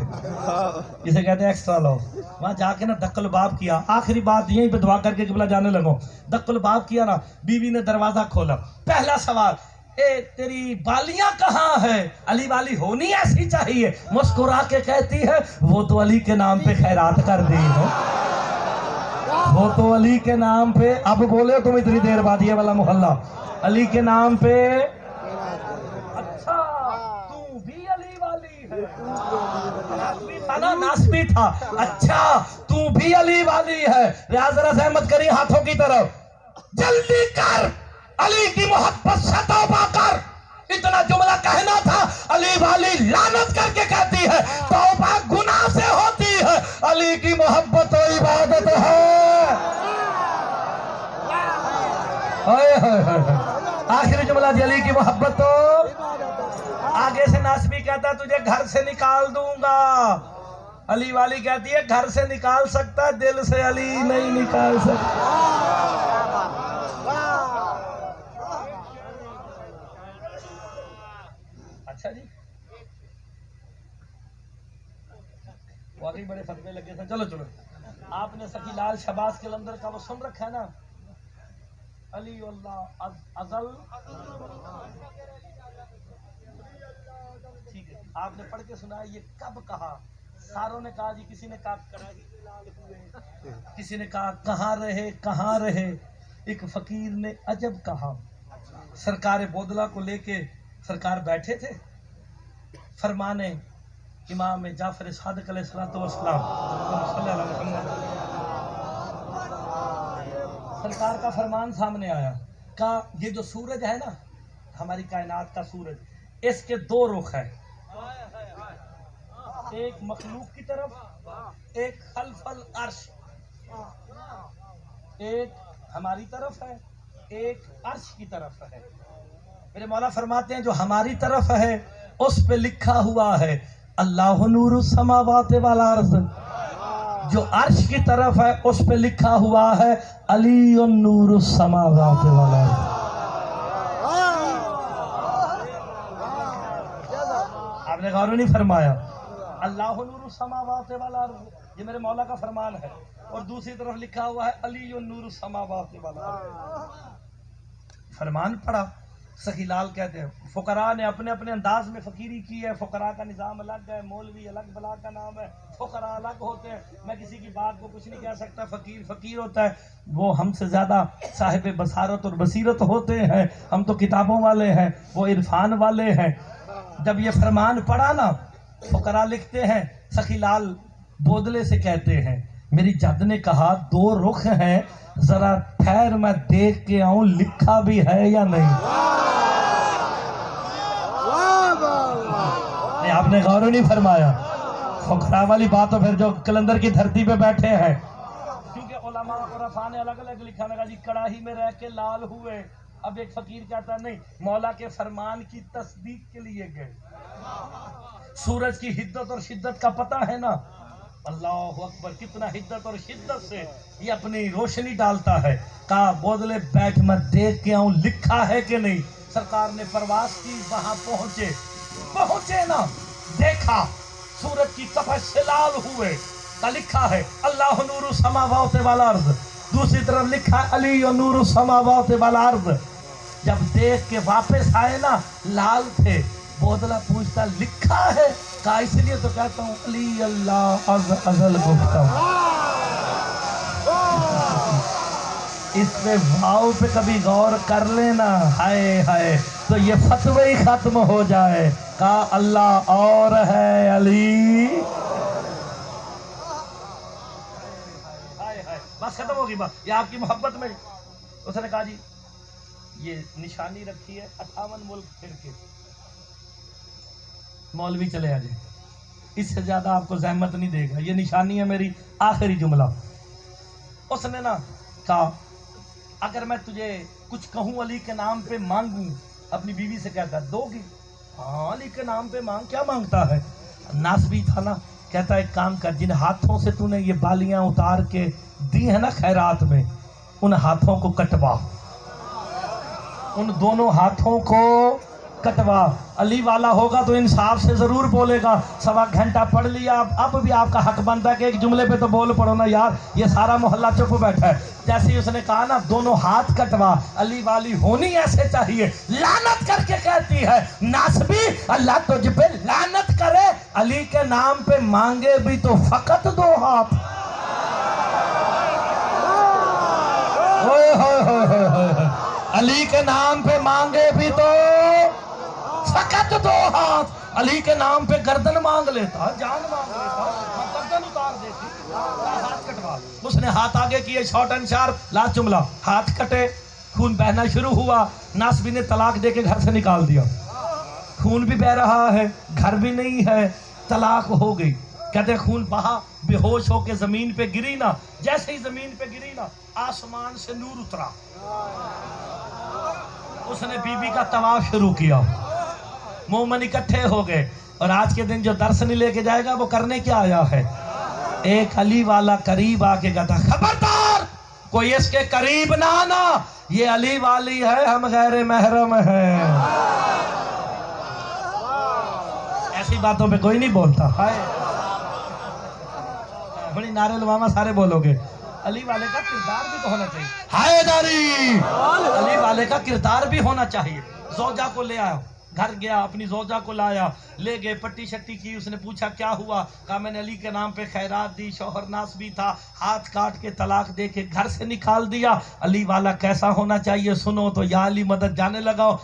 Speaker 3: इसे कहते हैं एक्स्ट्रा लॉस। वहां जाके ना दक्कल बाब किया। आखिरी बात यहीं पे दुआ करके किबला जाने लगो। दक्कल बाब किया ना, बीवी ने दरवाजा खोला, पहला सवाल ए तेरी बालियां कहाँ है, अली वाली होनी ऐसी चाहिए। मुस्कुरा के कहती है वो तो अली के नाम पे खैरात कर दी है, वो तो अली के नाम पे। अब बोले तुम इतनी देर बाद ये वाला मोहल्ला अली के नाम पे। अच्छा तू भी अली वाली है, नासबी था ना, नासबी था। अच्छा तू भी अली वाली है, रियाज़ अहमद करी हाथों की तरफ, जल्दी कर अली की मोहब्बत से तौबा कर। इतना जुमला कहना था, अली वाली लानत करके कहती है तौबा गुनाह से होती है, अली की मोहब्बत तो इबादत है। आखिरी जुमला अली की मोहब्बत तो। आगे से नासबी कहता तुझे घर से निकाल दूंगा, अली वाली कहती है घर से निकाल सकता, दिल से अली नहीं निकाल सकता। अच्छा जी वाकई बड़े फतवे लगे थे। चलो चलो, आपने सखी लाल शहबाज कलंदर का वो सुन रखा है ना, अली अल्लाह अजल, ठीक है, आपने पढ़ के सुना। ये कब कहा? सारों ने कहा जी, किसी ने कहा कड़ाही में लाल हुए, किसी ने कहा कहाँ रहे कहाँ रहे। एक फकीर ने अजब कहा। सरकार बोदला को लेके सरकार बैठे थे, फरमाने इमाम जाफर सादिक अलैहिस्सलाम, सरकार का फरमान सामने आया। कहा ये जो सूरज है ना, हमारी कायनात का सूरज, इसके दो रुख है, एक मखलूक की तरफ, एक खल्फल अर्श, एक हमारी तरफ है, एक अर्श की तरफ है। मेरे मौला फरमाते हैं जो हमारी तरफ है उस पे लिखा हुआ है अल्लाह नूरु समावाति वल अर्ज़, जो अर्श की तरफ है उस पे लिखा हुआ है अली नूरु समावाति वल अर्ज़। आपने गौर नहीं फरमाया? अल्लाह नूरु समावाति वल अर्ज़, ये मेरे मौला का फरमान है, और दूसरी तरफ लिखा हुआ है अली नूरु समावाति वल अर्ज़। फरमान पढ़ा। सखी लाल कहते हैं फुकरा ने अपने अपने अंदाज में फकीरी की है। फुकरा का निज़ाम अलग है, मौलवी अलग बला का नाम है, फुकरा अलग होते हैं। मैं किसी की बात को कुछ नहीं कह सकता। फकीर फकीर होता है, वो हमसे ज़्यादा साहिब बसारत और बसीरत होते हैं। हम तो किताबों वाले हैं, वो इरफान वाले हैं। जब ये फरमान पढ़ा ना, फुकरा लिखते हैं, सखी लाल बोदले से कहते हैं मेरी जद ने कहा दो रुख हैं, जरा ठहर मैं देख के आऊं लिखा भी है या नहीं। आपने गौर नहीं फरमाया? फुकरा वाली बात तो फिर जो कलंदर की धरती पे बैठे हैं, क्योंकि उलमा और अफा ने अलग अलग लिखा लगा जी कड़ाही में रह के लाल हुए। अब एक फकीर कहता नहीं, मौला के फरमान की तस्दीक के लिए गए। सूरज की हिद्दत और शिद्दत का पता है ना, अल्लाह अकबर, कितना हिद्दत और शिद्दत से ये अपनी रोशनी डालता है। कहा बोदले बैठ मैं देख के आऊं लिखा है कि नहीं। सरकार ने परवास की, वहां पहुंचे ना, देखा सूरज की तपश से लाल हुए, का लिखा है अल्लाह नूरु समावाति वल अर्ज़, दूसरी तरफ लिखा है अली नूरु समावाति वल अर्ज़। जब देख के वापस आए ना, लाल थे। बोदला पूछता लिखा है? कहा इसलिए तो कहता हूँ अली अल्लाह अजल गुफ्ता। इसमें भाव पे कभी गौर कर लेना, हाय हाय, तो ये फतवा ही खत्म हो जाए। कहा अल्लाह और है अली, हाय हाय, बस खत्म होगी बात। ये आपकी मोहब्बत में। उसने कहा जी ये निशानी रखी है 58 मुल्क फिर के, मौलवी चले आ जाए, इससे ज्यादा आपको जहमत नहीं देगा। ये निशानी है मेरी। आखिरी जुमला उसने ना कहा अगर मैं तुझे कुछ कहूं अली के नाम पे मांगूं, अपनी बीवी से कहता दोगी? हाँ अली के नाम पे मांग। क्या मांगता है? नास भी था ना, कहता एक काम कर, जिन हाथों से तूने ये बालियां उतार के दी है ना खैरात में, उन हाथों को कटवा, उन दोनों हाथों को कटवा। अली वाला होगा तो इंसाफ से जरूर बोलेगा। 1.25 घंटा पढ़ लिया, अब भी आपका हक बनता है कि एक जुमले पे तो बोल पड़ो ना यार, ये सारा मोहल्ला चुप बैठा है। जैसे ही उसने कहा ना दोनों हाथ कटवा, अली वाली होनी ऐसे चाहिए। लानत करके कहती है नासबी, अल्लाह तुझ पे लानत करे, अली के नाम पे मांगे भी तो फकत 2 हाथ। अली के नाम पे मांगे भी तो फकत 2 हाथ। अली के नाम पे गर्दन मांग लेता, जान मांग लेता, गर्दन उतार देती, हाथ कटवा। उसने हाथ आगे किए, शॉर्ट एंड शार्प, लास्ट जुमला, हाथ कटे, खून बहना शुरू हुआ। नासबी ने तलाक देके घर से निकाल दिया। खून भी बह रहा है, घर भी नहीं है, तलाक हो गई। कहते खून बहा, बेहोश होके जमीन पे गिरी ना, जैसे ही जमीन पे गिरी ना, आसमान से नूर उतरा। उसने बीबी का तवाफ शुरू किया, मोमन इकट्ठे हो गए। और आज के दिन जो दर्श नहीं लेके जाएगा वो करने क्या आया है? एक अली वाला करीब आके कहता खबरदार कोई इसके करीब ना आना, ये अली वाली है, हम गैर महरम हैं। ऐसी बातों पे कोई नहीं बोलता। हाय बड़ी नारे लवामा सारे बोलोगे। अली वाले का किरदार भी तो होना चाहिए। हैदरी अली वाले का किरदार भी होना चाहिए। जोजा को ले आया, घर गया, अपनी जोजा को लाया, ले गए, पट्टी शट्टी की, उसने पूछा क्या हुआ, कहा मैंने अली के नाम पे खैरात दी, शौहर नास भी था, हाथ काट के तलाक दे के घर से निकाल दिया। अली वाला कैसा होना चाहिए सुनो तो, या अली मदद जाने लगाओ।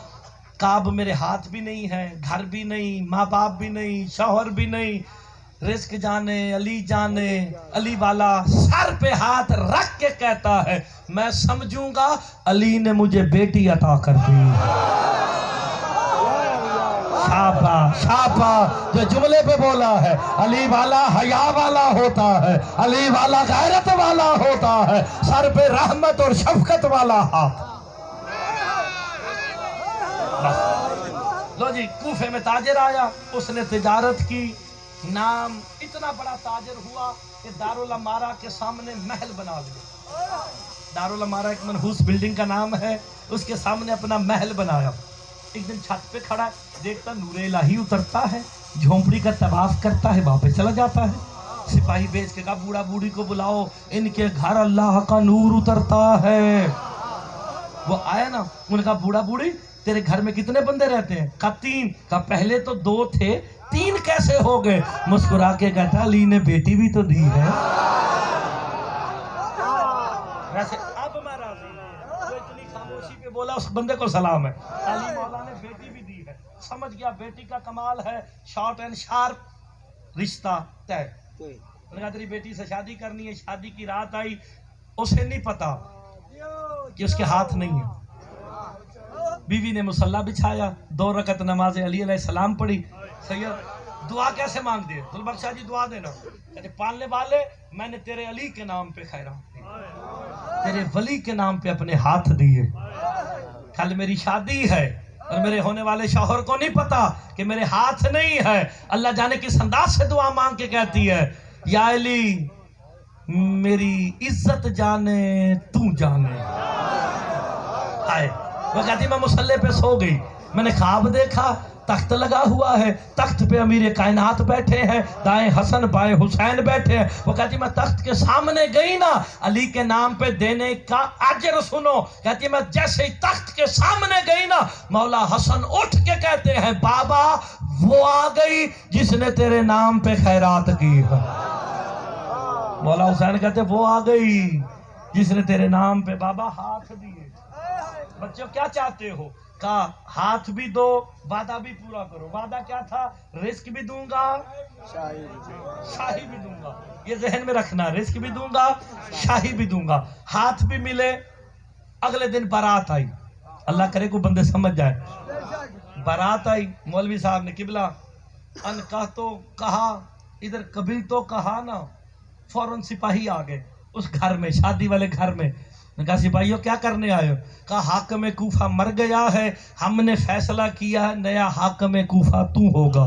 Speaker 3: काब मेरे हाथ भी नहीं है, घर भी नहीं, माँ बाप भी नहीं, शौहर भी नहीं, रिस्क जाने अली जाने। अली वाला सर पे हाथ रख के कहता है मैं समझूंगा अली ने मुझे बेटी अता कर दी। शाबा शाबा जो जुमले पे बोला है, अली वाला हया वाला होता है, अली वाला गैरत वाला होता है, सर पे रहमत और शफकत वाला हाथ। लो जी, कूफे में ताजिर आया, उसने तिजारत की, नाम इतना बड़ा ताजिर हुआ कि दारुल अमारा के सामने महल बना लिया। दारुल अमारा एक मनहूस बिल्डिंग का नाम है, उसके सामने अपना महल बनाया। एक दिन छत पे खड़ा है, देखता नूरे इलाही उतरता है, झोंपड़ी का तवाफ करता है, वापस चला जाता है। सिपाही भेज के कहा बूढ़ा बूढ़ी को बुलाओ, इनके घर अल्लाह का नूर उतरता है। वो आया ना, उन्होंने कहा बूढ़ा बूढ़ी तेरे घर में कितने बंदे रहते हैं? कहा 3। कहा पहले तो 2 थे, 3 कैसे हो गए? मुस्कुरा के कहता अली ने बेटी भी तो दी है। वैसे अब मैं राजी हूं, जो इतनी खामोशी पे बोला उस बंदे को सलाम है। अली मौला ने बेटी भी दी है, समझ गया बेटी का कमाल है। शॉर्ट एंड शार्प रिश्ता तय। उन्होंने कहा तेरी बेटी से शादी करनी है। शादी की रात आई, उसे नहीं पता कि उसके हाथ नहीं है। बीवी ने मुसल्ला बिछाया, 2 रकत नमाज अली अलैहिस्सलाम पढ़ी। सैयद दुआ कैसे मांग दे? गुलबख्शा जी दुआ देना। कहते पालने वाले मैंने तेरे अली के नाम पे खैरात दी, तेरे वली के नाम पे अपने हाथ दिए। कल मेरी शादी है और मेरे होने वाले शौहर को नहीं पता कि मेरे हाथ नहीं है। अल्लाह जाने किस अंदाज से दुआ मांग के कहती है या अली मेरी इज्जत जाने तू जाने। हाय, वो कहती मैं मुसल्ले पे सो गई, मैंने ख्वाब देखा तख्त लगा हुआ है, तख्त पे अमीर कायनात बैठे हैं, दाएं हसन बाएं हुसैन बैठे हैं। वो कहती मैं तख्त के सामने गई ना, अली के नाम पे देने का अजर सुनो। कहती मैं जैसे ही तख्त के सामने गई ना, मौला हसन उठ के कहते हैं बाबा वो आ गई जिसने तेरे नाम पे खैरात की है। मौला हुसैन कहते वो आ गई जिसने तेरे नाम पे बाबा हाथ दिए। बच्चों क्या चाहते हो? कहा हाथ भी दो, वादा भी पूरा करो। वादा क्या था? रिस्क भी दूंगा, शाही भी दूंगा। ये जहन में रखना, रिस्क भी दूंगा, शाही भी दूंगा। हाथ भी मिले। अगले दिन बारात आई, अल्लाह करे को बंदे समझ जाए। बारात आई, मौलवी साहब ने किबला अन कहा तो कहा, इधर कभी तो कहा ना, फौरन सिपाही आ गए उस घर में, शादी वाले घर में। कहा सिपाहियों क्या करने आए हो? कहा हाकिम कूफा मर गया है, हमने फैसला किया है नया हाकिम कूफा तू होगा।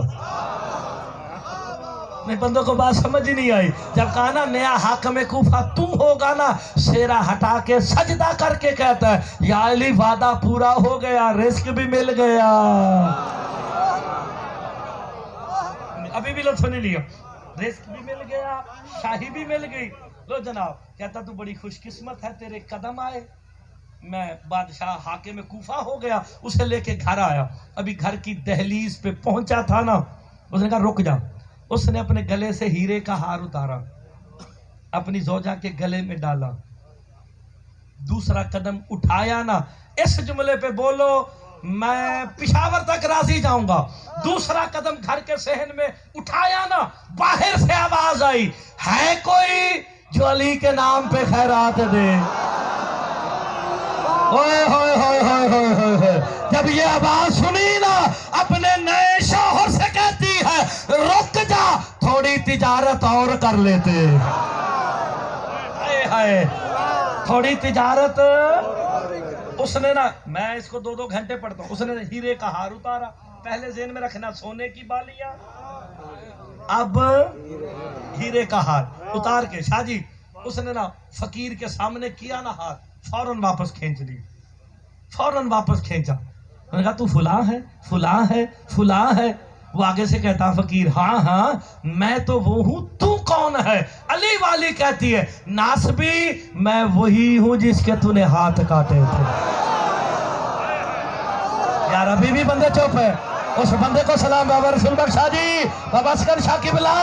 Speaker 3: नहीं, बंदों को बात समझ ही नहीं आई। जब कहा ना नया हाकिम कूफा तू होगा ना, सेरा हटा के सजदा करके कहता है या अली वादा पूरा हो गया, रिस्क भी मिल गया। अभी भी लोग सुन लियो, रिस्क भी मिल गया, शाही भी मिल गई। लो जनाब, कहता तू बड़ी खुशकिस्मत है, तेरे कदम आए, मैं बादशाह हाकिम कूफा हो गया। उसे लेके घर आया, अभी घर की दहलीज पे पहुंचा था ना, उसने कहा रुक जा। उसने अपने गले से हीरे का हार उतारा, अपनी जोजा के गले में डाला, दूसरा कदम उठाया ना, इस जुमले पे बोलो मैं पिशावर तक राजी जाऊंगा। दूसरा कदम घर के सहन में उठाया ना, बाहर से आवाज आई है कोई जो अली के नाम पे खैरात दे। ओए होए होए होए होए होए। जब ये आवाज सुनी ना, अपने नए शौहर से कहती है रुक जा, थोड़ी तिजारत और कर लेते। हाय हाय, थोड़ी तिजारत। उसने ना, मैं इसको 2-2 घंटे पढ़ता हूँ, उसने हीरे का हार उतारा। पहले जेन में रखना सोने की बालियां, अब हीरे का हार उतार के शाजी उसने ना फकीर के सामने किया ना हाथ, फौरन वापस खींच ली, फौरन वापस खींचा। मैंने कहा तू फुला है, फुला है, फुला है। वो आगे से कहता फकीर हाँ हाँ मैं तो वो हूँ, तू कौन है? अली वाली कहती है नासबी मैं वही हूं जिसके तूने हाथ काटे थे। यार अभी भी बंदे चुप है। उस बंदे को सलाम बाबा रसूल बख्शा जी, बाबा असगर शाह किबला,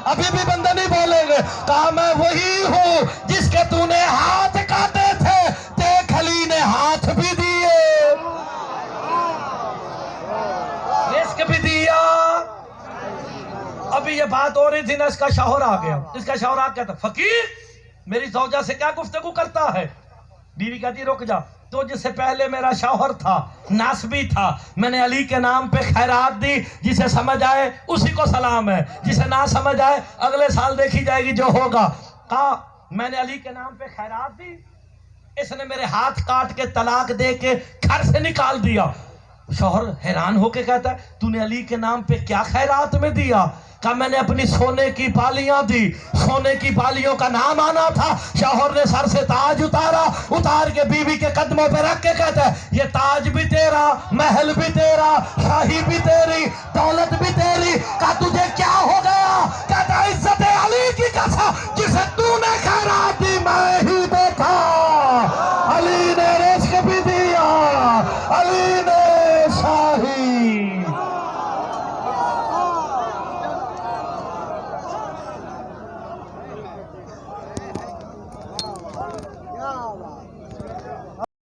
Speaker 3: अभी भी बंदे नहीं बोलेंगे। कहा मैं वही हूं जिसके तूने हाथ काटे थे, देख अली ने हाथ भी दिए, रिस्क भी दिया। अभी ये बात हो रही थी ना, इसका शौहर आ गया। इसका शौहर आ कहता फकीर मेरी जौजा से क्या गुफ्तगू करता है? बीवी कहती रुक जा, तो जिससे पहले मेरा शौहर था नासबी था, मैंने अली के नाम पे खैरात दी, जिसे समझ आए उसी को सलाम है, जिसे ना समझ आए अगले साल देखी जाएगी जो होगा। कहा मैंने अली के नाम पे खैरात दी, इसने मेरे हाथ काट के तलाक दे के घर से निकाल दिया। शौहर हैरान होके कहता है तूने अली के नाम पे क्या खैरात में दिया? कहा मैंने अपनी सोने की बालियां दी, सोने की बालियों का नाम आना था। शौहर ने सर से ताज उतारा, उतार के बीवी के कदमों पे रख के कहता है ये ताज भी तेरा, महल भी तेरा, शाही भी तेरी, दौलत भी तेरी। कहा तुझे क्या हो गया? कहता इज्जत अली की कसम, जिसे तूने खैरात दी मैं ही देखा। अली ने रिस्क भी दिया, अली ने शाही।
Speaker 4: क्या